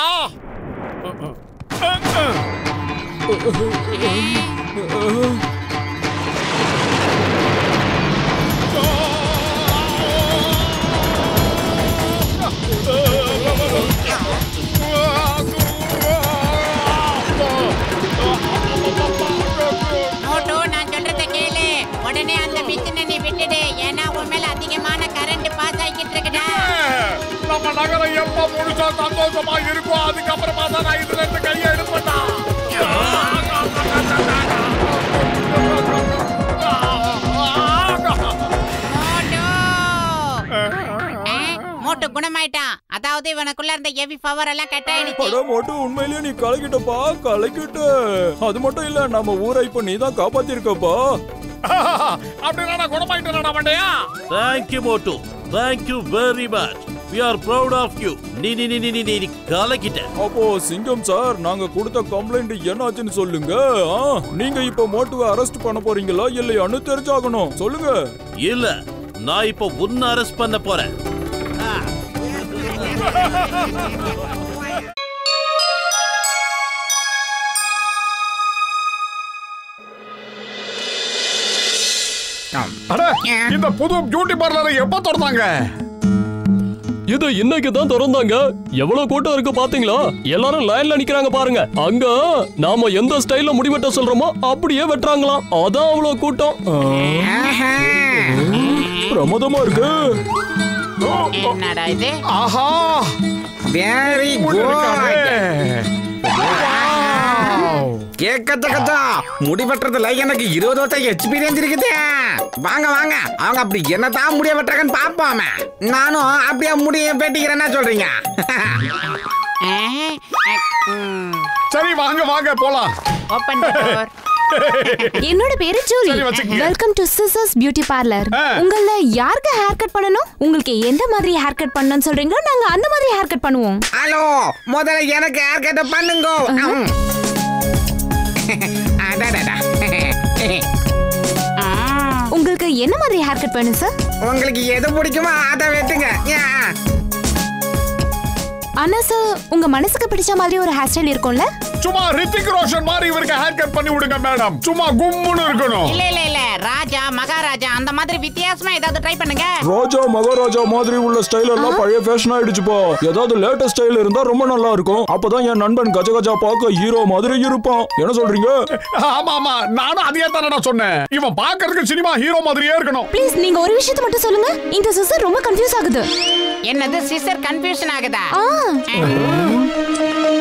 மோட்டோ, நான் சொல்றத கேளு. உடனே அந்த மிஷினை நீ விட்டுடு. ஏன்னா உன் மேல அதிகமான கரண்ட் பாஸ் ஆகிட்டு இருக்குடா. நம்ம நகரம் எப்ப முழுசா சந்தோஷமா இருக்கும், அதுக்கப்புறமா தான் நான் இதுல இருந்து கையை எடுப்பேன்டா. மோட்டோ குணமாயிட்டான். அதாவது இவனுக்குள்ள இருந்த ஹெவி பவர் எல்லாம் கட் ஆயிடுச்சு. அட மோட்டு, உண்மையிலேயே நீ கலக்கிட்டப்பா, கலக்கிட்ட. அது மட்டும் இல்ல, நம்ம ஊரை இப்ப நீ தான் காப்பாத்திருக்கப்பா. அப்படின்னா நான் குணமாயிட்டேன்டா மண்டையா. Thank you Motu, thank you very much. We are proud of you. நீ கலக்கிட்ட. அப்போ சிங்கம் சார், நாங்க கொடுத்த கம்ப்ளைண்ட் என்னாச்சுன்னு சொல்லுங்க. நீங்க இப்ப மோட்டுவை அரெஸ்ட் பண்ண போறீங்களா இல்லையான்னு தெரிஞ்சாகணும். சொல்லுங்க. இல்ல, நான் இப்ப உன்னை அரெஸ்ட் பண்ண போறேன். அட, இந்த புது பியூட்டி பார்லரை எப்ப திறந்தாங்க? இது இன்னைக்கு தான் திறந்தாங்க. எவ்வளவு கூட்டம் இருக்கு பாத்தீங்களா? எல்லாரும் லைன்ல நிக்கிறாங்க பாருங்க. அங்க நாம எந்த ஸ்டைல்ல முடி வெட்ட சொல்றோமோ அப்படியே வெட்டுறாங்களாம். அதான் அவ்வளவு கூட்டம். பிரமாதமா இருக்கு. என்னடா இது? ஆஹா, வெரி குட். கேக்கச்சக்கச்சா, முடி வெட்டுறதுல எனக்கு 20 வருஷம் எக்ஸ்பீரியன்ஸ் இருக்குது. வாங்க வாங்க, அவங்க அப்படி என்னதான் முடிய வெட்டுறாங்கன்னு பாப்போம். நானும் அப்படியே முடிய வெட்டிக்கிறேன்னா சொல்றீங்க. சரி வாங்க வாங்க போலாம். ஓபன் தி டோர். என்னோட பேரு ஜூலி. சரி, வச்சுக்கங்க. Welcome to scissors beauty parlour. உங்கள யாருக்கு ஹேர் கட் பண்ணனும்? உங்களுக்கு எந்த மாதிரி ஹேர் கட் பண்ணனும்னு சொல்றீங்களோ நாங்க அந்த மாதிரி ஹேர் கட் பண்ணுவோம். ஹலோ, முதல்ல எனக்கு ஹேர் கட் பண்ணுங்க. உங்களுக்கு என்ன மாதிரி ஹேர் கட் வேணும் சார்? உங்களுக்கு எது பிடிக்குமோ அதை வெட்டுங்க. ஆனா சார், உங்க மனசுக்கு பிடிச்ச மாதிரி ஒரு ஹேர் ஸ்டைல் இருக்கும்ல? சும்மா ரித்திக் ரோஷன் மாதிரி இவருக்கு ஹேர் கட் பண்ணி விடுங்க மேடம். சும்மா கும்முன்னு இருக்கணும். இல்ல இல்ல இல்ல, ராஜா மகாராஜா அந்த மாதிரி வித்தியாசமா ஏதாவது ட்ரை பண்ணுங்க. ராஜா மகாராஜா மாதிரி உள்ள ஸ்டைல் எல்லாம் பழைய ஃபேஷன் ஆயிடுச்சுப்பா. ஏதாவது லேட்டஸ்ட் ஸ்டைல் இருந்தா ரொம்ப நல்லா இருக்கும். அப்பதான் என் நண்பன் கஜகஜா பார்க்க ஹீரோ மாதிரி இருப்பான். என்ன சொல்றீங்க? ஆமா ஆமா, நானும் அதே தானடா சொன்னேன். இவன் பார்க்கிறதுக்கு சினிமா ஹீரோ மாதிரியே இருக்கணும். ப்ளீஸ் நீங்க ஒரு விஷயத்தை மட்டும் சொல்லுங்க. இந்த சிஸ்டர் ரொம்ப கன்ஃபியூஸ் ஆகுது. என்னது சிஸ்டர் கன்ஃபியூஷன் ஆகுதா?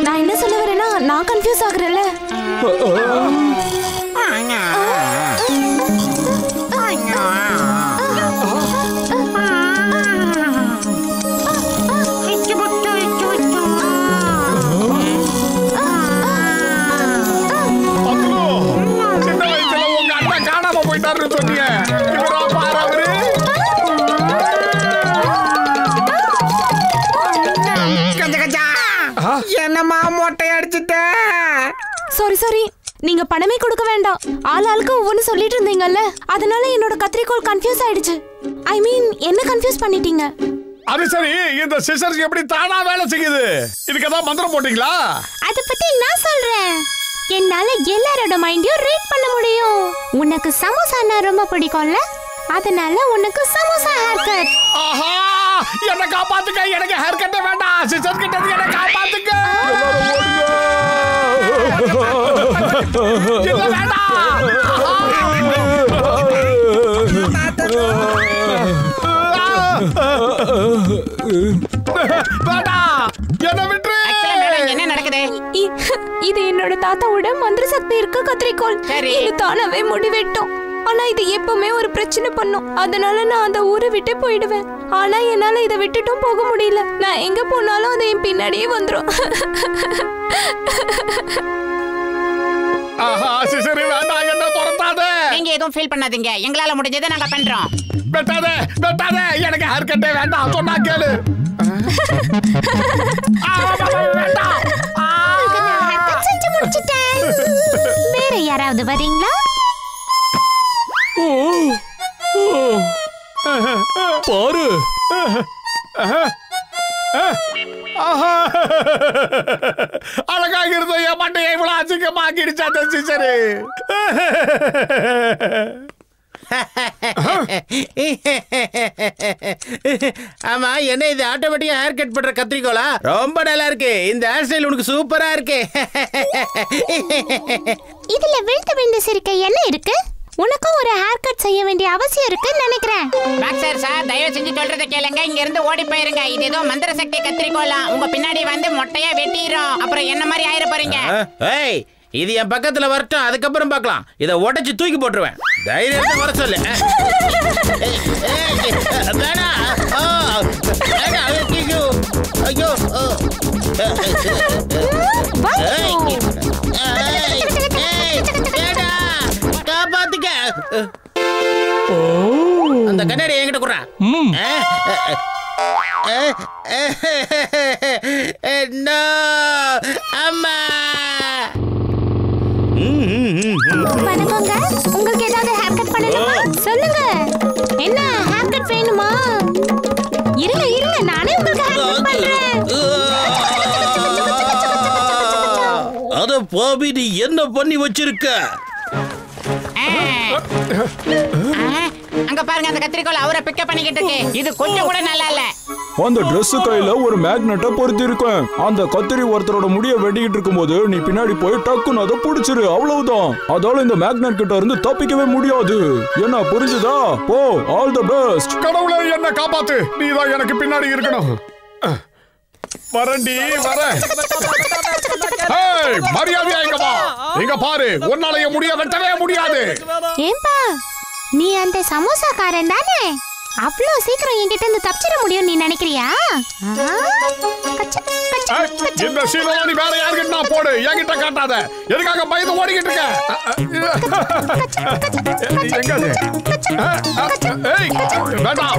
நான் என்ன சொல்ல வரேன்னா, நான் கன்ஃபியூஸ் ஆகுறேன்ல. சின்ன வயசுல உங்க அண்ணன் காணாம போயிட்டாருன்னு சொன்னீங்க. இவரா பாரு அவரு. என்னமா மொட்டை அடிச்சுட்ட? சாரி, நீங்க பணமே கொடுக்க வேண்டாம். ஆளுக்கு ஒவ்வொன்னு சொல்லிட்டு இருந்தீங்கல்ல, அதனால என்னோட கத்திரிக்கோல் கன்ஃபியூஸ் ஆயிடுச்சு. ஐ மீன், என்ன கன்ஃபியூஸ் பண்ணிட்டீங்க. அது சரி, இந்த சிசர்ஸ் எப்படி தானா வேலை செய்யுது? இதுக்கு ஏதாவது மந்திரம் போட்டீங்களா? அத பத்தி நான் சொல்றேன். என்னால எல்லாரோட மைண்டையும் ரீட் பண்ண முடியும். உனக்கு சமோசானா ரொம்ப பிடிக்கும்ல, அதனால உனக்கு சமோசா ஹேர் கட். ஆஹா, என்ன காப்பாத்துங்க. எனக்கு ஹேர் கட் வேண்டாம். சிசர் கிட்ட இருந்து என்ன காப்பாத்துங்க. இல்ல வேண்டாம். வேண்டாம், என்ன விட்டுரு. Actually, madam, என்ன நடக்குது? இது என்னோட தாத்தாவோட மந்திர சக்தி இருக்க கத்திரிக்கோள். சரி. இது தானாவே முடி வெட்டும். ஆனா இது எப்பவுமே ஒரு பிரச்சனை பண்ணும். அதனால நான் அந்த ஊரை விட்டு போயிடுவேன். ஆனா என்னால இதை விட்டுட்டும் போக முடியல. நான் எங்க போனாலும் அது என் பின்னாடியே வந்துரும். ஆஹா, சிசரி வேண்டாம், என்ன துரத்தாத. நீங்க எதுவும் ஃபீல் பண்ணாதீங்க. எங்களால முடிஞ்சதை நாங்க பண்றோம். வெட்டாதே, வெட்டாதே, எனக்கு ஹேர் கட்டே வேண்டாம், சொன்னா கேளு. வேண்டாம். செஞ்சு முடிச்சிட்டேன். வேற யாராவது வரீங்களா? பாரு, அழகாக இருந்த என் மண்டையை இவ்வளவு அசிங்கமாக்கிடுச்சா அந்த சிசரு. ஆமா, என்ன இது ஆட்டோமேட்டிக்கா ஹேர் கட் பண்ற கத்திரிக்கோளா? ரொம்ப நல்லா இருக்கு. இந்த ஹேர் ஸ்டைல் உனக்கு சூப்பரா இருக்கு. இதுல விழுந்து சிரிக்க என்ன இருக்கு? உனக்கும் ஒரு ஹேர் கட் செய்ய வேண்டிய அவசியம் இருக்குன்னு நினைக்கிறேன். பாக்ஸர் சார், தயவு செஞ்சு சொல்றத கேளுங்க. இங்க இருந்து ஓடி போயிருங்க. இது ஏதோ மந்திர சக்தி கத்திரிக்கோலாம். உங்க பின்னாடி வந்து மொட்டையா வெட்டிரும். அப்புறம் என்ன மாதிரி ஆயிர போறீங்க. ஏய், இது என் பக்கத்துல வரட்டும், அதுக்கப்புறம் பார்க்கலாம். இதை உடைச்சு தூக்கி போட்டுருவேன். தைரியத்தை வர சொல்லு. ஐயோ, காப்பாத்துக்க. அந்த கண்ணாடி என்கிட்ட குடுறா. அம்மா, வணக்கங்க. உங்களுக்கு ஏதாவது ஹேர் கட் பண்ணணுமா? சொல்லுங்க. என்ன ஹேர் கட் வேணுமா? இருங்க இருங்க, நானே உங்களுக்கு ஹேர் கட் பண்றேன். அத பாவி, நீ என்ன பண்ணி வச்சிருக்க? அங்க பாருங்க, அந்த கத்திரிக்கோள் அவரை பிக்கப் பண்ணிக்கிட்டு இருக்கு. இது கொஞ்சம் கூட நல்லா இல்ல. அந்த Dress கையில ஒரு மேக்னெட்டை பொருத்தி இருக்கேன். அந்த கத்திரி ஒருத்தரோட முடிய வெட்டிக்கிட்டு இருக்கும்போது நீ பின்னாடி போய் டக்குன்னு அதை பிடிச்சிரு, அவ்வளவுதான். அதால இந்த மேக்னெட் கிட்ட இருந்து தப்பிக்கவே முடியாது. என்ன புரிஞ்சுதா? போ, ஆல் தி பெஸ்ட். கடவுளே, என்ன காப்பாத்து. நீதான் எனக்கு பின்னாடி இருக்கணும். வரண்டி வர. மரியாதையா இங்க வா. இங்க பாரு, உன்னால என் முடிய வெட்டவே முடியாது. ஏம்பா, நீ அந்த சமோசாக்காரன் தானே? அவ்வளோ சீக்கிரம் என்கிட்ட இருந்து தப்பிச்சிட முடியும் நீ நினைக்கிறியா? இந்த சீனோட நீ வேற யாருக்கிட்ட நான் போடு, என்கிட்ட காட்டாத. எதுக்காக பயந்து ஓடிக்கிட்டு இருக்க? எங்க அது? ஏய், வேண்டாம்,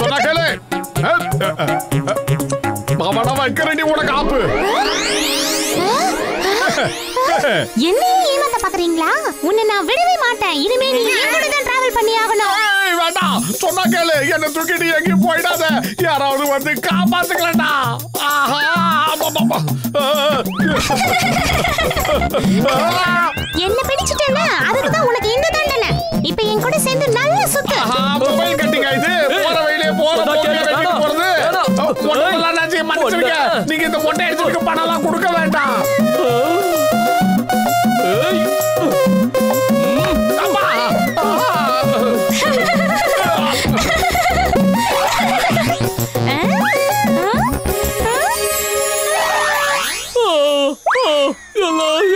சொன்னா கேளு. அவன வைக்கிறேன், நீ உனக்கு ஆப்பு. என்னையே ஏமாத்த பாக்குறீங்களா? உன்னை நான் விடவே மாட்டேன். இனிமே நீ என்னோட தான் டிராவல் பண்ணி ஆகணும். வேண்டாம், சொன்னா கேளு. என்ன தூக்கிட்டு எங்கேயும் போயிடாத. யாராவது வந்து காப்பாத்துக்கலடா. ஆஹா, என்ன பிடிச்சிட்டேல, அதுக்கு தான் உனக்கு இந்த தண்டனை. இப்போ என் கூட சேர்ந்து நல்ல சுத்து. மொபைல் கட்டிங்க இது. போற வழியிலே போற போக்கிலே வெட்டிட்டு போறது. ஒண்ணெல்லாம் நினைச்சு மன்னிச்சிருங்க. நீங்க இந்த மொட்டை அடிச்சிருக்க பணம்லாம் கொடுக்க வேண்டாம்.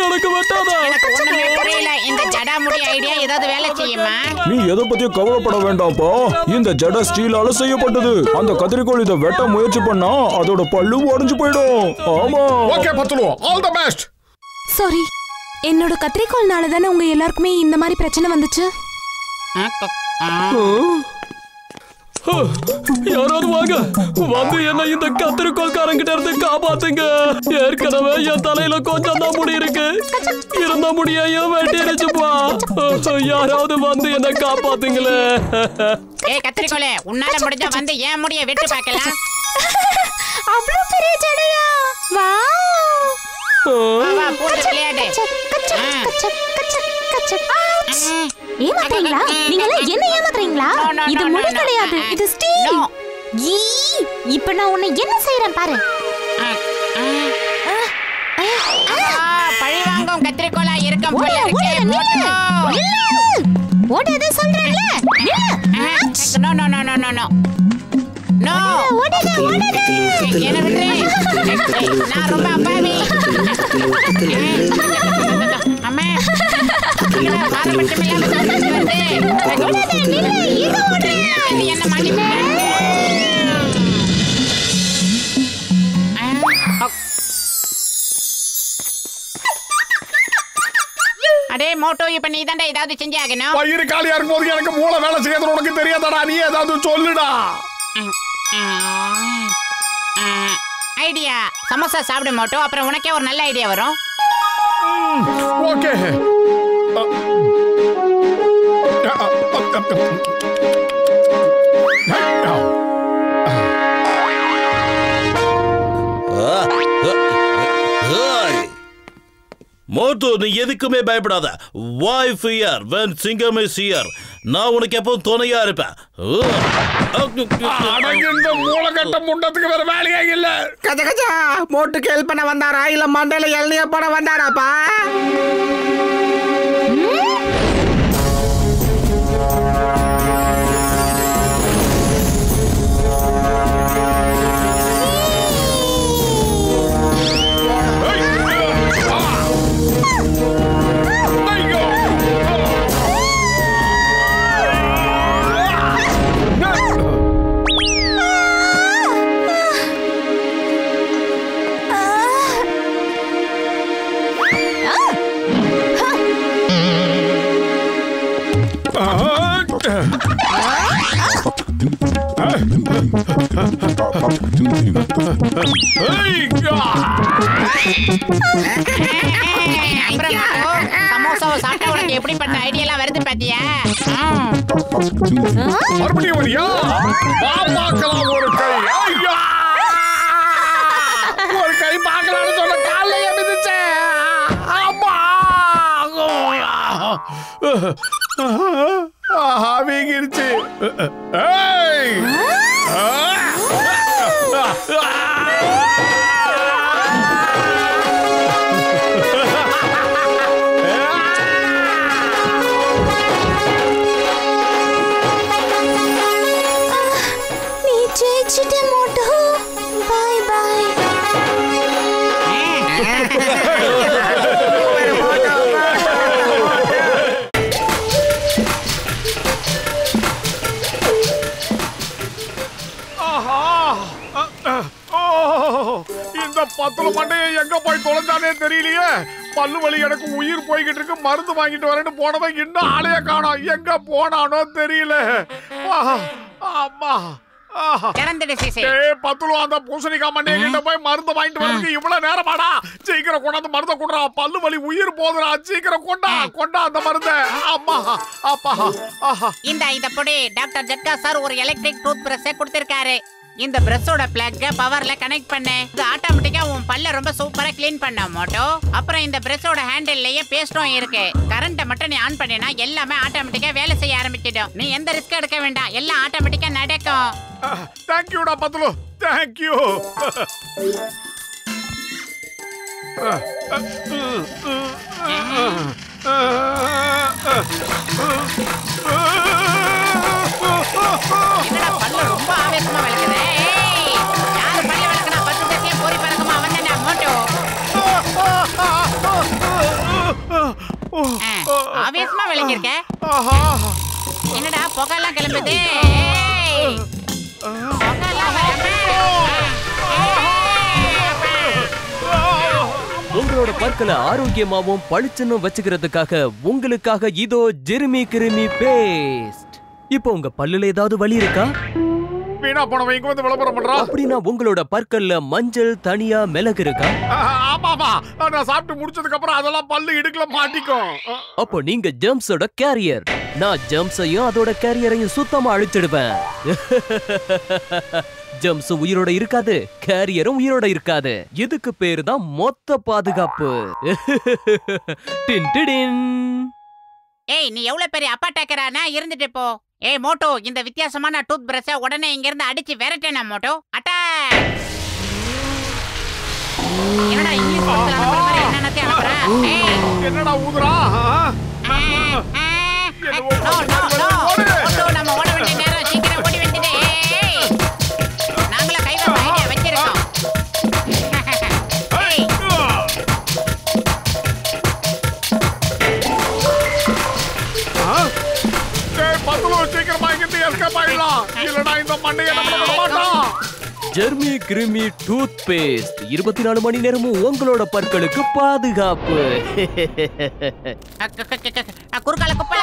எனக்கு வெட்டாத. ஒண்ணுமே புரியல. இந்த ஜடாமுடி ஐடியா ஏதாவது வேலை செய்யுமா? நீ எதை பத்தியும் கவலைப்பட வேண்டாம்ப்பா. இந்த ஜட ஸ்டீலால செய்யப்பட்டது. அந்த கத்திரிக்கோள் இதை வெட்ட முயற்சி பண்ணா அதோட பல்லு உடைஞ்சு போயிடும். ஆமா. Okay பத்துலு, all the best. Sorry, என்னோட கத்திரிக்கோள்னால தானே உங்க எல்லாருக்குமே இந்த மாதிரி பிரச்சனை வந்துச்சு. யாராவது வாங்க, வந்து என்ன இந்த கத்திரிக்கோள்காரங்கிட்ட இருந்து காப்பாத்துங்க. ஏற்கனவே என் தலையில கொஞ்சம் தான் முடி இருக்கு. இருந்த முடியையும் வெட்டிடுச்சுப்பா. யாராவது வந்து என்ன காப்பாத்துங்களே. ஏய் கத்திரிக்கோளே, உன்னால முடிஞ்சா வந்து ஏன் முடிய வெட்டி பார்க்கலாம். அவ்வளவு பெரிய ஜடையா? வாவ். வா போடு விளையாடு. ஏமாத்துறீங்களா? நீங்க எல்லாம் என்ன ஏமாத்துறீங்களா? இது முடி கிடையாது, இது ஸ்டீல். இப்ப நான் உன்னை என்ன செய்யறேன் பாரு. பழி வாங்கும் கத்திரிக்கோளா இருக்கும் போல இருக்கு. ஓடாத சொல்றேன்ல. No no no no no no. என்ன விட்டுரு. நான் ரொம்ப அப்பாவி. அம்மா பாரபட்சம் இல்லாம சொல்லிட்டு வருது. இது என்ன மன்னிப்பு. அடே மோட்டோ, இப்ப நீ தாண்டா ஏதாவது செஞ்சாகணும். வயிறு காலியா இருக்கும்போது எனக்கு மூளை வேலை செய்யறது உனக்கு தெரியாதடா. நீ ஏதாவது சொல்லுடா. ஐடியா. சமோசா சாப்பிட மோட்டோ, அப்புறம் உனக்கே ஒரு நல்ல ஐடியா வரும். ஓகே. மோட்டோ, நீ எதுக்குமே பயப்படாத. வாய் ஃபியர் when சிங்கம் is here. நான் உனக்கு எப்பவும் துணையா இருப்பேன். இந்த மூளைக்கட்ட முண்டத்துக்கு வேற வேலையே இல்ல. கஜ கஜா மோட்டுக்கு ஹெல்ப் பண்ண வந்தாரா இல்ல மண்டையில எல்லைய போட வந்தாராப்பா? சமோசாவை சாப்பிட்டா உனக்கு எப்படிப்பட்ட ஐடியா எல்லாம் வருது பாத்தியா? மறுபடியும் வரியா? பார்க்கலாம் ஒரு கை. ஒரு கை பார்க்கலாம்னு சொல்ல காலையே மிதிச்சேன். ஆமா வீங்கிருச்சு. நீ ஜெயிச்சிட்ட மோட்டோ. பாய் பாய். இந்த பத்துல மண்டையை எங்க போய் தொலைஞ்சானே தெரியலையே. பல்லு வலி எனக்கு உயிர் போய்கிட்டு இருக்கு. மருந்து வாங்கிட்டு வரேன்னு போனவன் இன்னும் ஆளைய காணோம். எங்க போனானோ தெரியல. அம்மா அந்த பூசணிக்காய் மண்டைய கிட்ட போய் மருந்து வாங்கிட்டு வரதுக்கு இவ்வளவு நேரமாடா? சீக்கிரம் கொண்டாந்து மருந்த கொண்டா. பல்லு வலி உயிர் போதுடா. சீக்கிரம் கொண்டா அந்த மருந்த. அம்மா அப்பா. இந்த பொடி டாக்டர் ஜட்கா சார் ஒரு எலக்ட்ரிக் டூத் பிரஷ் கொடுத்திருக்காரு. இந்த பிரஷோட பிளக்க பவர்ல கனெக்ட் பண்ணு. இது ஆட்டோமேட்டிக்கா உன் பல்ல ரொம்ப சூப்பரா க்ளீன் பண்ண மோட்டோ. அப்புறம் இந்த பிரஷோட ஹேண்டில்லயே பேஸ்டும் இருக்கு. கரண்ட மட்டும் நீ ஆன் பண்ணினா எல்லாமே ஆட்டோமேட்டிக்கா வேலை செய்ய ஆரம்பிச்சிடும். நீ எந்த ரிஸ்க் எடுக்க வேண்டாம். எல்லாம் ஆட்டோமேட்டிக்கா நடக்கும். Thank you டா பத்லு. Thank you. என்னடா பல்ல ரொம்ப ஆவேசமா வளக்குதே. யாரு பல்ல வளக்குனா பத்து தட்டியே போரி பறக்குமா அவன்தானே மோட்டோ. ஆவேசமா வளக்கிருக்க. என்னடா புகைலாம் கிளம்புது. உங்களோட பற்களை ஆரோக்கியமாவும் பளிச்சுன்னு வச்சுக்கிறதுக்காக உங்களுக்காக இதோ ஜெர்மி கிருமி பேஸ்ட். இப்போ உங்க பல்லுல ஏதாவது வலி இருக்கா? வீணா போனவன் இங்க வந்து விளம்பரம் பண்றான். அப்படின்னா உங்களோட பற்கள்ல மஞ்சள் தனியா மிளகு இருக்கா? ஆமாமா, நான் சாப்பிட்டு முடிச்சதுக்கு அப்புறம் அதெல்லாம் பல்லு இடுக்கல மாட்டிக்கும். அப்போ நீங்க ஜெர்ம்ஸோட கேரியர். நான் ஜெர்ம்ஸையும் அதோட கேரியரையும் சுத்தமா அழிச்சிடுவேன். ஜெர்ம்ஸ் உயிரோட இருக்காது, கேரியரும் உயிரோட இருக்காது. இதுக்கு பேரு தான் மொத்த பாதுகாப்பு. ஏய், நீ எவ்வளவு பெரிய அப்பா டேக்கரானா இருந்துட்டு போ. ஏய் மோட்டோ, இந்த வித்தியாசமான டூத் பிரஷ உடனே இங்க இருந்து அடிச்சு விரட்டேனா மோட்டோ. அட்டாக். என்னடா இங்கிலீஷ் படத்துல அனுப்புற மாதிரி என்னன்னே அனுப்புற? ஏய், என்னடா ஊதுறா? நோ நோ நோ மோட்டோ, நம்ம ஓட வேண்டிய நேரம். சீக்கிரம் ஓடி வந்துடு. ஏய், நாங்கள சீக்கிரமா இங்கிருந்து எஸ்கேப் ஆயிடலாம். இல்லனா இந்த மண்டையை நம்மள விட மாட்டான். ஜெர்மி கிருமி டூத் பேஸ்ட் 24 மணி நேரமும் உங்களோட பற்களுக்கு பாதுகாப்பு. குறுக்கால குப்பை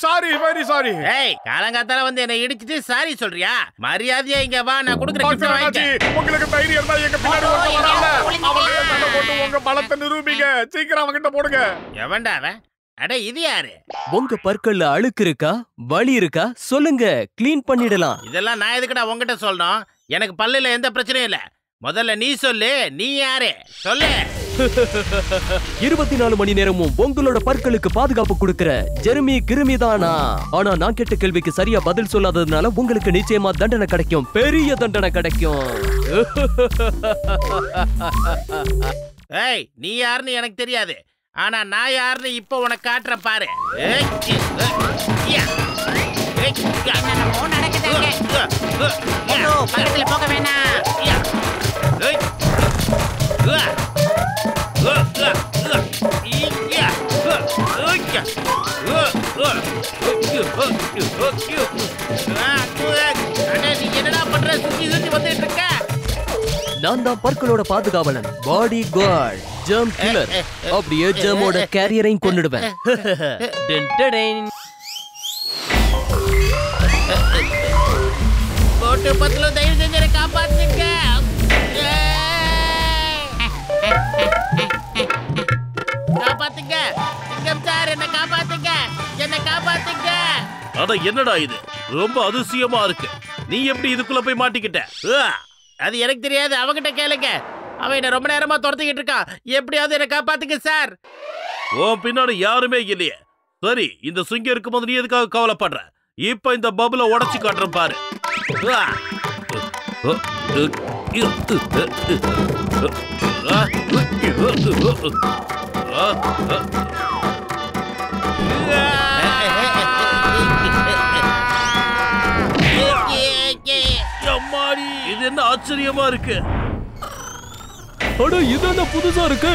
சாரி வெரி சாரி. ஏய் காலங்காத்தால வந்து என்ன இடிச்சிட்டு சாரி சொல்றியா? மரியாதையா இங்க வா, நான் குடுக்குற கிஃப்ட் வாங்கிக்க. உங்களுக்கு தைரியம் இருந்தா எங்க பின்னாடி வரல. அவங்களே சண்டை போட்டு உங்க பலத்தை நிரூபிங்க. சீக்கிரம் அவங்கிட்ட போடுங்க. எவன்டா அவன்? அட இது யாரு? உங்க பற்கள்ல அழுக்கு இருக்கா, வலி இருக்கா சொல்லுங்க, க்ளீன் பண்ணிடலாம். இதெல்லாம் நான் எதுக்குடா உன்கிட்ட சொல்லணும்? எனக்கு பல்லுல எந்த பிரச்சனையும் இல்ல. முதல்ல நீ சொல்லு, நீ யாரு சொல்லு. 24 மணி நேரமும் உங்களோட பற்களுக்கு பாதுகாப்பு கொடுக்கிற ஜெர்மி கிருமிதானா? ஆனா நான் கேட்ட கேள்விக்கு சரியா பதில் சொல்லாததுனால உங்களுக்கு நிச்சயமா தண்டனை கிடைக்கும், பெரிய தண்டனை கிடைக்கும். ஏய் நீ யாருன்னு எனக்கு தெரியாது, ஆனா நான் யாருன்னு இப்போ உனக்கு காட்டுற பாரு. பக்கத்துல போக வேணாம். என்னடா பண்ற? சுத்தி சுத்தி வந்துட்டு இருக்க. நான் தான் பற்களோட பாதுகாவலன், பாடி கார்டு, ஜெர்ம் கில்லர். அப்படியே ஜெர்மோட கேரியரையும் கொன்னுடுவேன். போட்டு பத்துல தயவு செஞ்சு என்னை காப்பாத்துங்க. காப்பாத்துங்க சிங்கம் சார், என்ன காப்பாத்துங்க, என்ன காப்பாத்துங்க. அட என்னடா இது, ரொம்ப அதிசயமா இருக்கு. நீ எப்படி இதுக்குள்ள போய் மாட்டிக்கிட்ட? அது எனக்கு தெரியாது, அவகிட்ட கேளுங்க. அவன் என்ன ரொம்ப நேரமா துரத்திக்கிட்டு இருக்கான். எப்படியாவது என்ன காப்பாத்துங்க சார். ஓ பின்னாடி யாருமே இல்லையே. சரி, இந்த சிங்கம் இருக்கும்போது நீ எதுக்காக கவலைப்படுற? இப்ப இந்த பபுல உடைச்சு காட்டுறேன் பாரு. இது என்ன ஆச்சரியமா இருக்கு. அட இது என்ன புதுசா இருக்கு?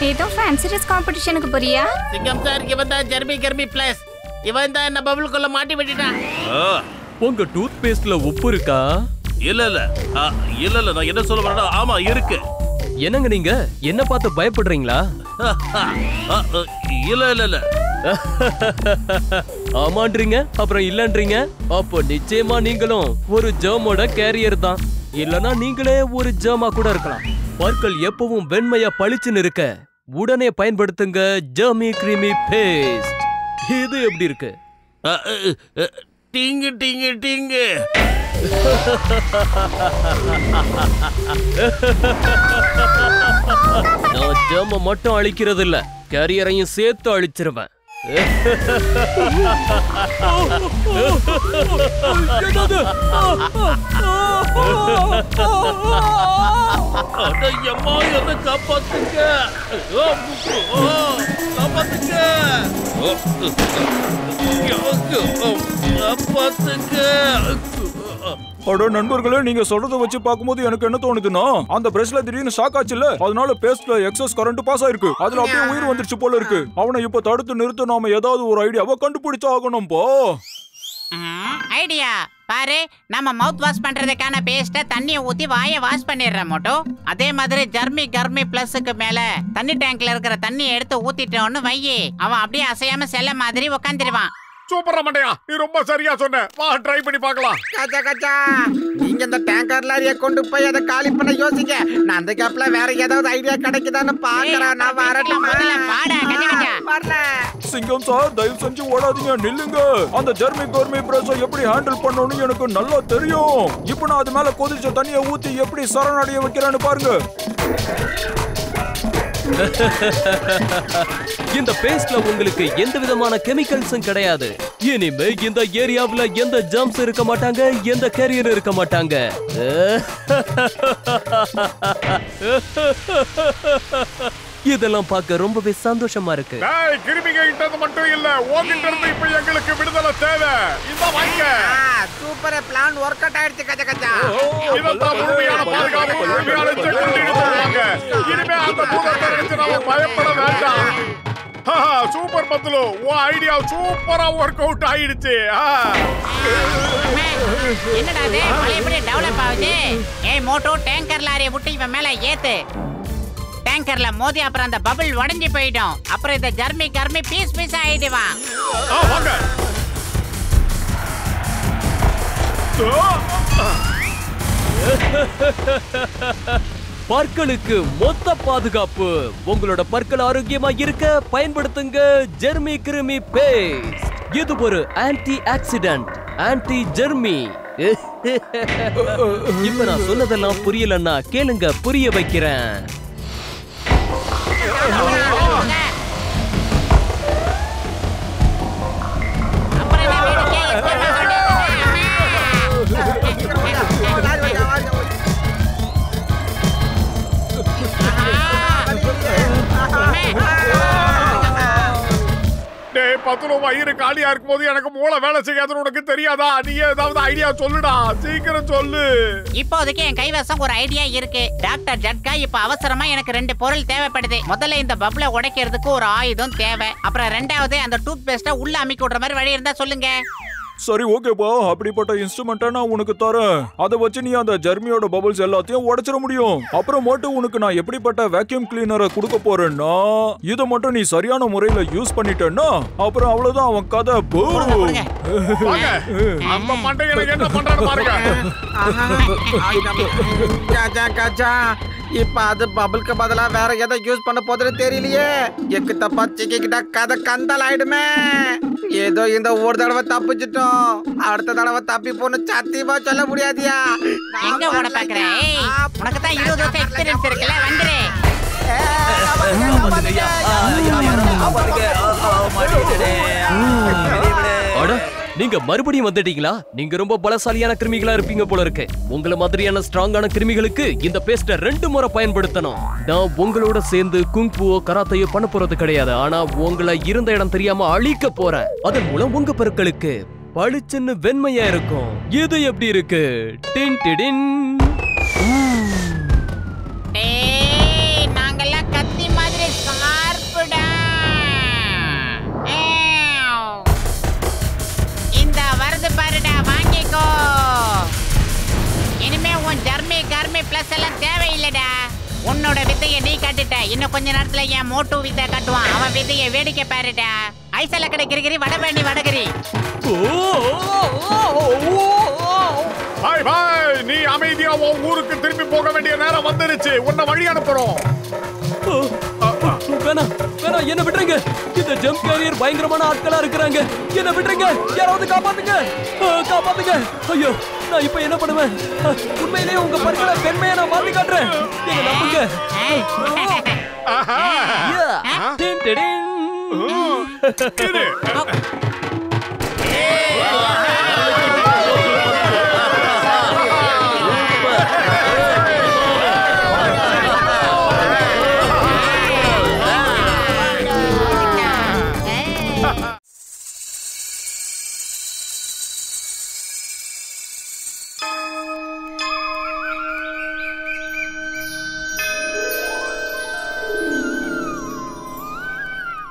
ஏதோ ஃபேன்சி ட்ரெஸ் காம்படிஷனுக்கு போறியா? சிங்கம் சார், இவன் தான் ஜெர்மி கர்மி பிளஸ். இவன் தான் என்ன பபுளுக்குள்ள மாட்டி விட்டுட்டான். உங்க டூத் பேஸ்ட்ல உப்பு இருக்கா? இல்ல இல்ல இல்ல இல்ல, நான் என்ன சொல்ல வரேன்னா, ஆமா இருக்கு. என்னங்க நீங்க என்ன பார்த்து பயப்படுறீங்களா? இல்ல இல்ல இல்ல. ஆமான்றீங்க அப்புறம் இல்லன்றீங்க. அப்போ நிச்சயமா நீங்களும் ஒரு ஜெர்மோட கேரியர் தான். இல்லனா நீங்களே ஒரு ஜெர்மா கூட இருக்கலாம். பற்கள் எப்பவும் வெண்மையா பளிச்சுன்னு இருக்க உடனே பயன்படுத்துங்க ஜெர்மி கிரீமி பேஸ்ட். இது எப்படி இருக்கு? டிங்கு டிங்கு டிங்கு. நான் ஜெர்ம மட்டும் அழிக்கிறது இல்ல, கேரியரையும் சேர்த்து அழிச்சிருவேன். என்ன காப்பாத்துங்க, காப்பாத்துங்க, காப்பாத்துங்க. அட நண்பர்களே, நீங்க சொல்றத வச்சு பாக்கும்போது எனக்கு என்ன தோணுதுன்னா, அந்த பிரஷ்ல திடீர்னு ஷாக் ஆச்சுல, அதனால பேஸ்ட்ல எக்ஸஸ் கரண்ட் பாஸ் ஆயிருக்கு. அதுல அப்படியே உயிர் வந்துருச்சு போல இருக்கு. அவனை இப்ப தடுத்து நிறுத்த நாம ஏதாவது ஒரு ஐடியாவை கண்டுபிடிச்சு ஆகணும். போ ஐடியா பாரு, நம்ம மவுத் வாஷ் பண்றதுக்கான பேஸ்ட தண்ணியை ஊத்தி வாயை வாஷ் பண்ணிடுற மோட்டோ. அதே மாதிரி ஜெர்மி கர்மி பிளஸ்க்கு மேல தண்ணி டேங்க்ல இருக்கிற தண்ணியை எடுத்து ஊத்திட்டோன்னு வையி, அவன் அப்படியே அசையாம செல்ல மாதிரி உட்காந்துருவான். சூப்பரா மண்டையா, நீ ரொம்ப சரியா சொன்ன. வா ட்ரை பண்ணி பார்க்கலாம். கச்சா கச்சா, நீங்க இந்த டேங்கர் லாரியை கொண்டு போய் அதை காலி பண்ண யோசிங்க. நான் அந்த கேப்ல வேற ஏதாவது ஐடியா கிடைக்குதான்னு பாக்குறேன். நான் வரட்டுமா? சிங்கம் சார், தயவு செஞ்சு ஓடாதீங்க, நில்லுங்க. அந்த ஜெர்மி கர்மி பிரஷை எப்படி ஹேண்டில் பண்ணணும்னு எனக்கு நல்லா தெரியும். இப்போ நான் அது மேல கொதிச்ச தண்ணியை ஊத்தி எப்படி சரணடைய வைக்கிறேன்னு பாருங்க. இந்த பேஸ்ட்ல உங்களுக்கு எந்த விதமான கெமிக்கல்ஸும் கிடையாது. இனிமே இந்த ஏரியாவுல எந்த ஜம்ஸ் இருக்க மாட்டாங்க, எந்த கேரியர் இருக்க மாட்டாங்க. இதெல்லாம் பார்க்க ரொம்பவே சந்தோஷமா இருக்கு. டேய் கிருமிங்க கிட்ட மட்டும் இல்ல, உன்கிட்ட இருந்து இப்ப எங்களுக்கு விடுதலை தேவை. இந்த வாங்க. சூப்பர் பிளான் ஒர்க் அவுட் ஆயிடுச்சு கஜ கஜா. இதெல்லாம் முழுமையான பாதுகாப்பு, முழுமையான செக்யூரிட்டி கொடுத்தாங்க. இனிமே அந்த பூதத்தை நினைச்சு நாம பயப்பட வேண்டாம். சூப்பர் பத்லு, உன் ஐடியா சூப்பரா ஒர்க் அவுட் ஆயிடுச்சு. என்னடா இது பழையபடி டெவலப் ஆகுது. ஏய் மோட்டோ, டேங்கர் லாரியை விட்டு இவன் மேல ஏத்து. டேங்கர்ல மோதி அப்புறம் அந்த பபிள் உடைஞ்சு போயிடும். அப்புறம் இந்த ஜர்மி கர்மி பீஸ் பீஸ் ஆயிடுவான். வாங்க. பற்களுக்கு மொத்த பாதுகாப்பு. உங்களோட பற்கள் ஆரோக்கியமா இருக்க பயன்படுத்துங்க ஜெர்மி கிருமி பேஸ்ட். இது ஒரு ஆன்டி ஆக்சிடென்ட், ஆன்டி ஜெர்மி. இப்ப நான் சொன்னதெல்லாம் புரியலன்னா கேளுங்க, புரிய வைக்கிறேன். பத்துல வயிறு காலியா இருக்கும் போது எனக்கு மூளை வேலை செய்யாதுன்னு உனக்கு தெரியாதா? நீ ஏதாவது ஐடியா சொல்லுடா, சீக்கிரம் சொல்லு. இப்போதைக்கு என் கைவசம் ஒரு ஐடியா இருக்கு. டாக்டர் ஜட்கா, இப்ப அவசரமா எனக்கு 2 பொருள் தேவைப்படுது. முதல்ல இந்த பப்ளை உடைக்கிறதுக்கு ஒரு ஆயுதம் தேவை. அப்புறம் ரெண்டாவது அந்த டூத் பேஸ்ட உள்ள அமுக்கி விடுற மாதிரி வழி இருந்தா சொல்லுங்க. சரி ஓகேப்பா, அப்படிப்பட்ட இன்ஸ்ட்ருமெண்ட்டை நான் உனக்கு தரேன். அதை வச்சு நீ அந்த ஜெர்மியோட பபிள்ஸ் எல்லாத்தையும் உடைச்சிட முடியும். அப்புறம் மட்டும் உனக்கு நான் எப்படிப்பட்ட வேக்யூம் கிளீனரை கொடுக்க போறேன்னா, இதை மட்டும் நீ சரியான முறையில யூஸ் பண்ணிட்டேன்னா அப்புறம் அவ்வளவுதான் அவன் கதை. அந்த மண்டைகளை என்ன பண்றான்னு பாருங்க. கஜா கஜா, இப்ப அது பபிள்க்கு பதிலா வேற எதை யூஸ் பண்ண போதுன்னு தெரியலையே. எக்கு தப்பா சிக்கிக்கிட்டா கதை கந்தல் ஆயிடுமே. ஏதோ இந்த ஒரு தடவை தப்பிச்சிட்டோம், அடுத்த தடவை தப்பி போன்னு சத்தியமா சொல்ல முடியாதியா. எங்க ஓட பாக்குற? உனக்கு தான் 20 வருஷம் எக்ஸ்பீரியன்ஸ் இருக்குல்ல, வந்துரு. நீங்க மறுபடியும் வந்துட்டீங்களா? நீங்க ரொம்ப பலசாலியான கிருமிகளா இருப்பீங்க போல இருக்கு. உங்கள மாதிரியான ஸ்ட்ராங்கான கிருமிகளுக்கு இந்த பேஸ்ட 2 முறை பயன்படுத்தணும். நான் உங்களோட சேர்ந்து குங்ஃபுவோ கராத்தையோ பண்ண போறது கிடையாது. ஆனா உங்களை இருந்த இடம் தெரியாம அழிக்க போறேன். அதன் மூலம் உங்க பற்களுக்கு பளிச்சுன்னு வெண்மையா இருக்கும். இது எப்படி இருக்கு? டின் டிடின். நாங்கெல்லாம் கத்தி மாதிரி ஸ்கார்ப்டா. இந்த வருது பாருடா, வாங்கிக்கோ. இனிமே உன் ஜர்மி கர்மி பிளஸ் எல்லாம் தேவையில்லடா. உன்னோட வித்தையை நீ காட்டுட்ட. இன்னும் கொஞ்ச நேரத்துல என் மோட்டு வித்தை காட்டுவான். அவன் வித்தையை வேடிக்கை பாருடா. ஐசல கிடைக்கிறீ வடபேணி வடகரி. பாய் பாய், நீ அமைதியா உன் ஊருக்கு திரும்பி போக வேண்டிய நேரம் வந்துருச்சு. உன்னை வழி அனுப்புறோம். வேணாம் வேணாம், என்ன விட்டுருங்க. இந்த ஜம்ப் கேரியர் பயங்கரமான ஆட்களா இருக்கிறாங்க. என்ன விட்டுருங்க, யாராவது காப்பாத்துங்க, காப்பாத்துங்க. ஐயோ, நான் இப்ப என்ன பண்ணுவேன்? உண்மையிலேயே உங்க பற்களை வெண்மையை நான் மாத்தி காட்டுறேன். என்ன நம்புங்க.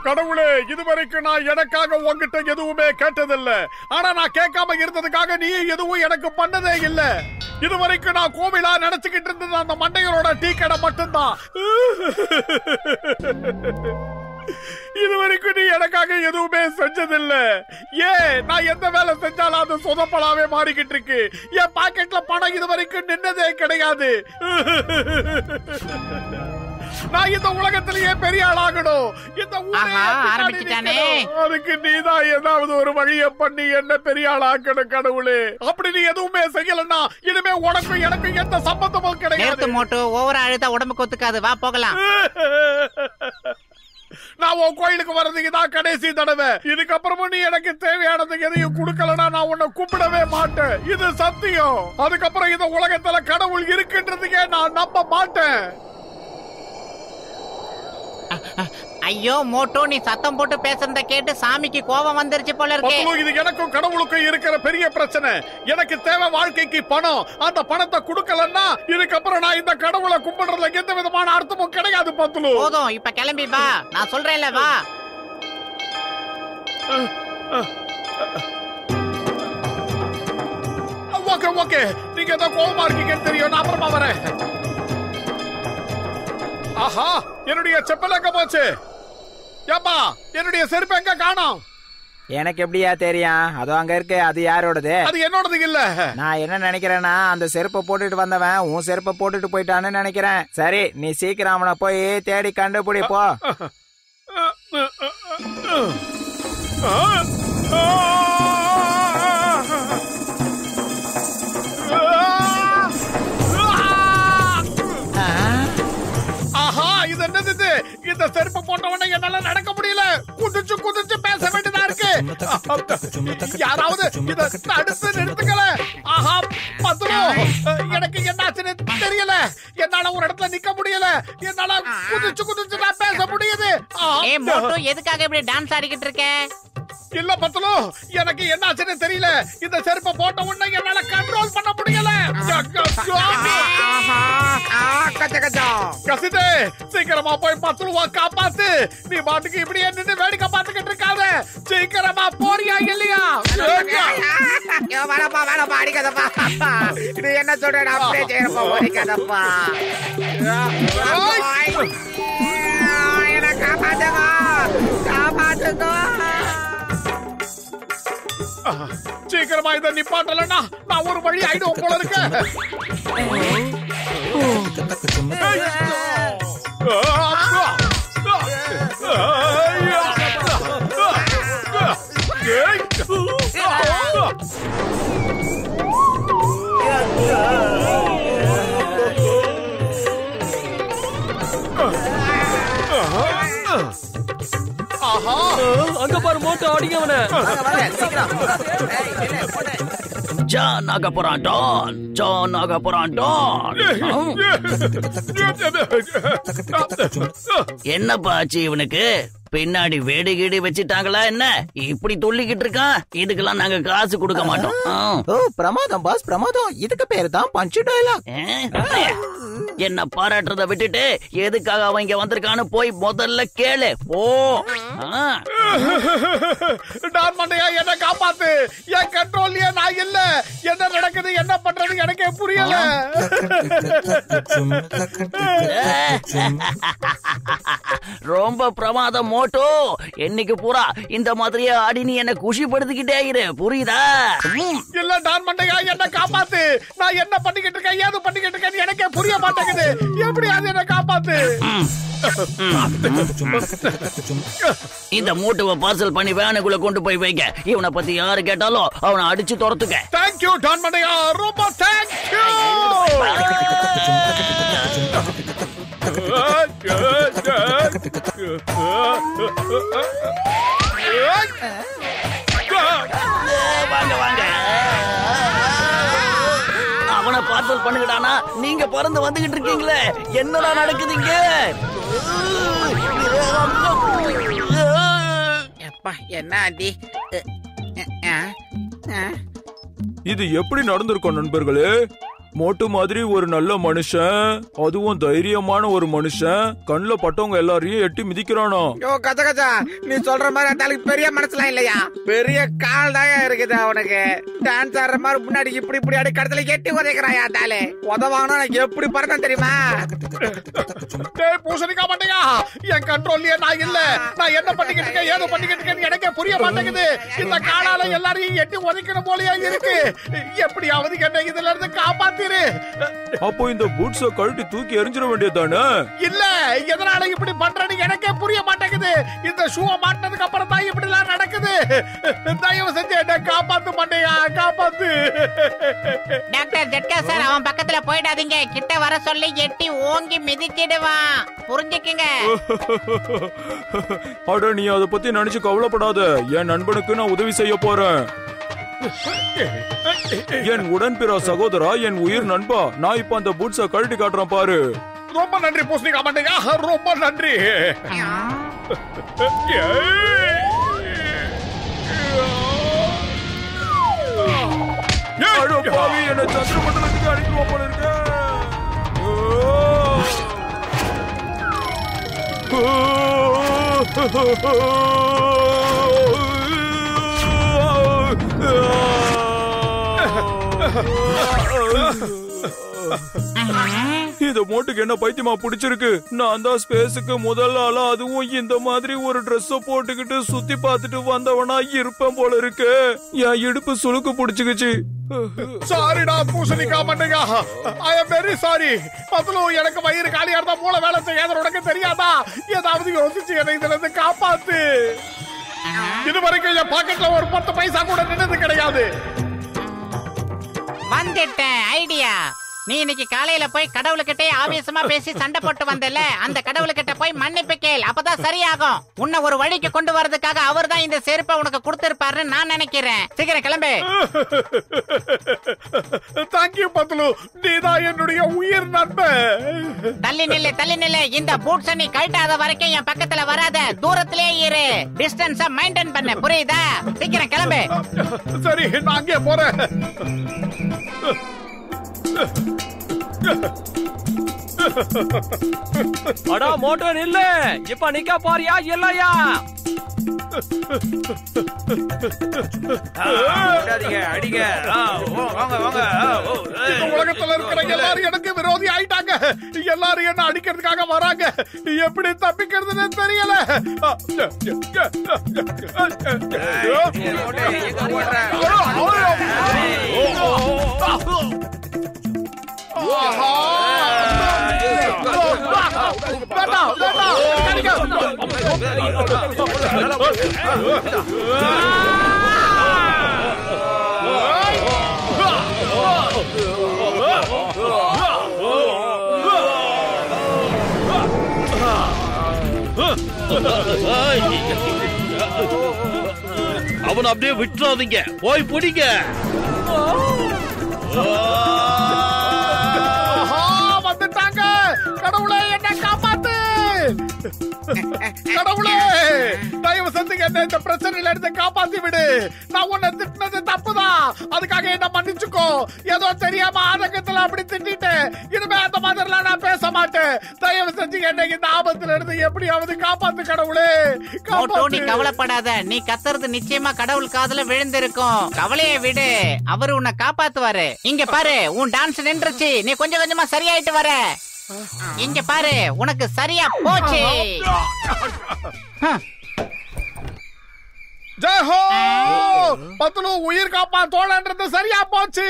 கடவுளே, இதுவரைக்கும் நான் எனக்காக உங்ககிட்ட எதுவுமே கேட்டதில்ல. ஆனா நான் கேட்காம இருந்ததுக்காக நீ எதுவும் எனக்கு பண்ணதே இல்ல. இதுவரைக்கும் நான் கோவிலா நினைச்சுக்கிட்டு இருந்தது அந்த மண்டைகளோட டீ கடை மட்டும்தான். இதுவரைக்கும் நீ எனக்காக எதுவுமே செஞ்சதில்ல. நான் எந்த வேலை செஞ்சாலும் அது சொதப்பலாவே மாறிக்கிட்டு இருக்கு. என் பாக்கெட்ல பணம் இதுவரைக்கும் நின்னதே கிடையாது. நான் இந்த உலகத்திலேயே பெரிய ஆளாகணும். இந்த அதுக்கு நீதான் ஏதாவது ஒரு வழியை பண்ணி என்ன பெரிய ஆளாக்கணும் கடவுளே. அப்படி நீ எதுவுமே செய்யலன்னா இனிமே உனக்கும் எனக்கு எந்த சம்பந்தமும் கிடையாது. மோட்டோ ஓவரா அழுத்தா உடம்புக்கு ஒத்துக்காது. வா போகலாம். நான் உன் கோயிலுக்கு வர்றதுக்கு தான் கடைசி தடவை. இதுக்கப்புறமும் நீ எனக்கு தேவையானது எதையும் கொடுக்கலன்னா நான் உன்னை கூப்பிடவே மாட்டேன். இது சத்தியம். அதுக்கப்புறம் இந்த உலகத்துல கடவுள் இருக்குன்றதுக்கே நான் நம்ப மாட்டேன். ஐயோ மோட்டோ, நீ சத்தம் போட்டு பேசுறத கேட்டு சாமிக்கு கோபம் வந்துருச்சு போல இருக்கு. இது எனக்கும் கடவுளுக்கும் இருக்கிற பெரிய பிரச்சனை. எனக்கு தேவை வாழ்க்கைக்கு பணம். அந்த பணத்தை கொடுக்கலன்னா இதுக்கப்புறம் நான் இந்த கடவுளை கும்பிடுறதுல எந்த விதமான அர்த்தமும் கிடையாது. பத்துலு போதும், இப்ப கிளம்பி வா. நான் சொல்றேன்ல, வா. ஓகே ஓகே, நீங்க ஏதோ கோபமா இருக்கீங்கன்னு தெரியும். நான் அப்புறமா வரேன். ஆஹா, என்னுடைய செப்பல் எங்க போச்சு? ஏப்பா, என்னுடைய செருப்பு எங்க காணோம்? எனக்கு எப்படியா தெரியும்? அதோ அங்க இருக்கு. அது யாரோடது? அது என்னோடது இல்ல. நான் என்ன நினைக்கிறேன்னா, அந்த செருப்பை போட்டுட்டு வந்தவன் உன் செருப்பை போட்டுட்டு போயிட்டான்னு நினைக்கிறேன். சரி, நீ சீக்கிரம் அவனை போய் தேடி கண்டுபிடி போ. ஆஹா, இது என்னது? இந்த செருப்பு போட்டவன என்னால நடக்க முடியல. குதிச்சு குதிச்சு பேச வேண்டியதா இருக்கு. யாராவது இத தடுத்து நிறுத்துக்கல. ஆஹா, பத்துலு, எனக்கு என்னாச்சுன்னு தெரியல. என்னால ஒரு இடத்துல நிக்க முடியல. என்னால குதிச்சு குதிச்சு நான் பேச முடியுது. ஏய் மோட்டோ, எதுக்காக இப்படி டான்ஸ் ஆடிக்கிட்டு இருக்க? இல்ல பத்துலு, எனக்கு என்னாச்சுன்னு தெரியல. இந்த செருப்பை போட்ட உடனே என்னால கண்ட்ரோல் பண்ண முடியல. கசிதே, சீக்கிரமா போய் பத்துலுவா காப்பாத்து. நீ பாட்டுக்கு இப்படியே நின்று வேடிக்கை பார்த்துக்கிட்டு இருக்காத. சீக்கிரமா போறியா இல்லையா? வேணப்பா வேணப்பா, அடிக்காதப்பா. இது என்ன சொல்ற? அப்படியே செய்யறப்பா, அடிக்காதப்பா. என்ன காப்பாத்துங்க, காப்பாத்துங்க. சீக்கிரமா இதை நிப்பாட்டலன்னா நான் ஒரு வழி ஆயிடும் போல இருக்கு. அங்க பாரு மோட்டோ, அடிங்க அவனை. ஜான் ஆக போறான் டான், ஜான் ஆக போறான் டான். என்னப்பா ஆச்சு இவனுக்கு? பின்னாடி வேடி கீடி வச்சிட்டாங்களா என்ன? இப்படி துள்ளிக்கிட்டு இருக்கான். இதுக்கெல்லாம் நாங்க காசு கொடுக்க மாட்டோம். ஓ, பிரமாதம் பாஸ், பிரமாதம். இதுக்கு பேரு தான் பஞ்சு டயலாக். என்ன பாராட்டுறத விட்டுட்டு எதுக்காக அவன் இங்க வந்திருக்கான்னு போய் முதல்ல கேளு. ஓ நான் மண்டையா, என்ன காப்பாத்து. என் கண்ட்ரோல்லயே நான் இல்ல. என்ன நடக்குது, என்ன பண்றது எனக்கே புரியல. ரொம்ப பிரமாதம் மோட்டோ. என்னைக்கு பூரா இந்த மாதிரியே ஆடி நீ என்ன குஷிப்படுத்திக்கிட்டே இரு, புரியுதா? இல்ல நான் மண்டையா, என்ன காப்பாத்து. நான் என்ன பண்ணிக்கிட்டு இருக்கேன், ஏது பண்ணிக்கிட்டு இருக்கேன் எனக்கே புரிய மாட்டேங்குது. எப்படியாவது என்ன காப்பாத்து. இந்த மூட்டுவை பார்சல் பண்ணி வேனுக்குள்ள கொண்டு போய் வைக்க. இவனை பத்தி யாரு கேட்டாலும் அவனை அடிச்சு துரத்துக்க. தேங்க்யூ டான் மண்டையா, ரொம்ப தேங்க்யூ. வாங்க வாங்க, அவனை பார்சல் பண்ணுங்கடானா. நீங்க பறந்து வந்துகிட்டு இருக்கீங்களே, என்னடா நடக்குதுங்க? என்ன ஆண்டி? இது எப்படி நடந்திருக்கும் நண்பர்களே? மோட்டு மாதிரி ஒரு நல்ல மனுஷன், அதுவும் தைரியமான ஒரு மனுஷன், கண்ணுல பட்டவங்க எல்லாரையும் எட்டி மிதிக்கிறானோ. யோ கஜா கஜா, நீ சொல்ற மாதிரி அந்த ஆளுக்கு பெரிய மனசுலாம் இல்லையா? பெரிய கால் தான் இருக்குது அவனுக்கு. டான்ஸ் ஆடுற மாதிரி முன்னாடி இப்படி இப்படி அடி கடத்துல எட்டி உதைக்கிறாயா தாலே. உதவானா எனக்கு எப்படி பறக்கும் தெரியுமா? பூசணிக்கா மாட்டேங்க, என் கண்ட்ரோல்லயே நான் இல்ல. நான் என்ன பண்ணிக்கிட்டு இருக்கேன், ஏதோ பண்ணிக்கிட்டு இருக்கேன் எனக்கே புரிய மாட்டேங்குது. இந்த காலால எல்லாரையும் எட்டி உதைக்கணும் போலயே இருக்கு. எப்படியாவது என்ன இதுல இருந்து காப்பாத்து. அப்போ இந்த பூட்ஸ கழட்டி தூக்கி எறிஞ்சிட வேண்டியதானே? இல்ல, எதனால இப்படி பண்றேன்னு எனக்கே புரிய மாட்டேங்குது. இந்த ஷூவை மாட்டினதுக்கு அப்புறம் தான் இப்படி எல்லாம் நடக்குது. தயவு செஞ்சு என்ன காப்பாத்து மாட்டேயா, காப்பாத்து. டாக்டர் ஜட்கா சார், அவன் பக்கத்துல போயிடாதீங்க. கிட்ட வர சொல்லி எட்டி ஓங்கி மிதிச்சிடுவான், புரிஞ்சுக்குங்க. அட, நீ அதை பத்தி நினைச்சு கவலைப்படாத. என் நண்பனுக்கு நான் உதவி செய்ய போறேன். என் உடன்பிற சகோதரா, என் உயிர் நண்பா, நான் இப்ப அந்த பூட்ஸ கழட்டி காட்டுறேன் பாரு. ரொம்ப நன்றி பூசணிக்கா மண்டையா, ரொம்ப நன்றி. என்ன சந்திரமண்டலத்துக்கு அடிக்குவோம் போல இருக்கு. இந்த மோட்டுக்கு என்ன பைத்தியமா பிடிச்சிருக்கு? நான் தான் ஸ்பேஸுக்கு முதல் ஆளா, அதுவும் இந்த மாதிரி ஒரு ட்ரெஸ் போட்டுக்கிட்டு சுத்தி பார்த்துட்டு வந்தவனா இருப்பேன் போல இருக்கு. என் இடுப்பு சுளுக்கு பிடிச்சுக்கிச்சு. சாரிடா பூசணிக்கா மண்டையா, I am very sorry. Patlu, எனக்கு வயிறு காலியா இருந்தா மூளை வேலை செய்யாத உனக்கு தெரியாதா? ஏதாவது யோசிச்சு என்னை இதுல இருந்து காப்பாத்து. இது வரைக்கும் என் பாக்கெட்ல ஒரு 10 பைசா கூட நின்னது கிடையாது. வந்துட்டேன் ஐடியா. நீ இன்னைக்கு காலையில போய் கடவுளுக்கிட்டே ஆவேசமா பேசி சண்டை போட்டு வந்தல, அந்த கடவுளுக்கிட்ட போய் மன்னிப்பு கேள், அப்பதான் சரியாகும். உன்னை ஒரு வழிக்கு கொண்டு வரதுக்காக அவர் தான் இந்த செருப்பை உனக்கு கொடுத்திருப்பாருன்னு நான் நினைக்கிறேன். சீக்கிரம் கிளம்பு. தேங்க்யூ பத்லு, நீதான் என்னுடைய உயிர் நண்பன். தள்ளி நில்லு. இந்த பூட்ஸ நீ கழட்டாத வரைக்கும் என் பக்கத்துல வராத, தூரத்திலே இரு. டிஸ்டன்ஸ மெயின்டைன் பண்ணு, புரியுதா? சீக்கிரம் கிளம்பு. சரி, நான் அங்கே போறேன். அடா மோட்டோ நில்லு. இப்ப நிக்க போறியா இல்லையா? அடிங்க. வாங்க வாங்க. உலகத்துல இருக்கிற எல்லாரும் எனக்கு விரோதி ஆயிட்டாங்க. எல்லாரும் என்ன அடிக்கிறதுக்காக வராங்க. எப்படி தப்பிக்கிறதுன்னு தெரியல. அவனை அப்படியே விட்டுறாதீங்க, போய் பிடிங்க. வந்துட்டாங்க. கடவுளே, என்ன காப்பாத்து. கடவுளே, தயவு செஞ்சு என்ன இந்த பிரச்சனையில இருந்து காப்பாத்தி விடு. நான் உன்னை திட்டினது தப்புதான், அதுக்காக என்ன மன்னிச்சுக்கோ. ஏதோ தெரியாம ஆதங்கத்துல அப்படி திட்டேன். இனிமே அந்த மாதிரிலாம் நான் பேச மாட்டேன். தயவு செஞ்சு என்ன இந்த ஆபத்துல இருந்து எப்படியாவது காப்பாத்து கடவுளே. நீ கவலைப்படாத, நீ கத்துறது நிச்சயமா கடவுள் காதுல விழுந்திருக்கும். கவலையை விடு, அவரு உன்னை காப்பாத்துவாரு. இங்க பாரு, உன் டான்ஸ் நின்றுச்சு. நீ கொஞ்சம் கொஞ்சமா சரியாயிட்டு வர. இங்க பாரு, உனக்கு சரியா போச்சு. ஜெய் ஹோ. பத்லு, உயிர் காப்பா தோழன்றது சரியா போச்சு.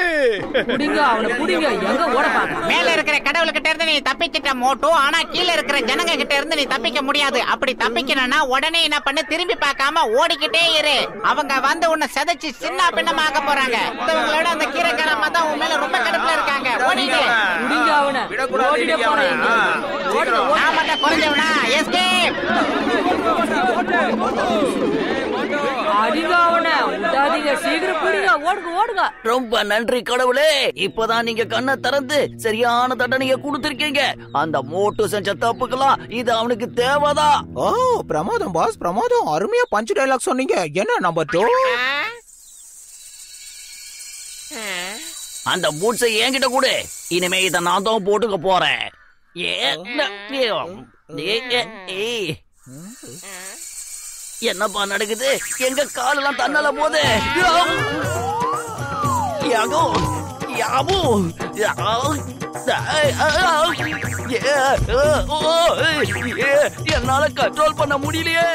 மேல இருக்கிற கடவுள்கிட்ட இருந்து நீ தப்பிச்சிட்ட மோட்டோ, ஆனா கீழே இருக்கிற ஜனங்க கிட்ட இருந்து நீ தப்பிக்க முடியாது. அப்படி தப்பிக்கணும்னா உடனே என்ன பண்ணு, திரும்பி பார்க்காம ஓடிக்கிட்டே இரு. அவங்க வந்து உன்னை செதைச்சு சின்ன பின்னமாக போறாங்க. இவங்களோட அந்த கீரைக்காரமா தான் உன் மேல ரொம்ப கடுப்புல இருக்காங்க. ஓடிடு. குறைஞ்சவனா எஸ்கேப். ரொம்ப நன்றி கடவுளே. இப்பதான் நீங்க கண்ணை திறந்து சரியான தண்டனையை கொடுத்திருக்கீங்க. அந்த மோட்டு செஞ்ச தப்புக்கெல்லாம் இது அவனுக்கு தேவைதான். ஓ, பிரமாதம் பாஸ், பிரமாதம். அருமையா பஞ்ச் டயலாக் சொன்னீங்க. என்ன நம்பர் 2? அந்த பூட்ஸை என்கிட்ட கொடு. இனிமே இதை நான் தான் போட்டுக்க போறேன். என்னப்பா நடக்குது? எங்க காலெல்லாம் தன்னால போது. என்னால கண்ட்ரோல் பண்ண முடியலையே.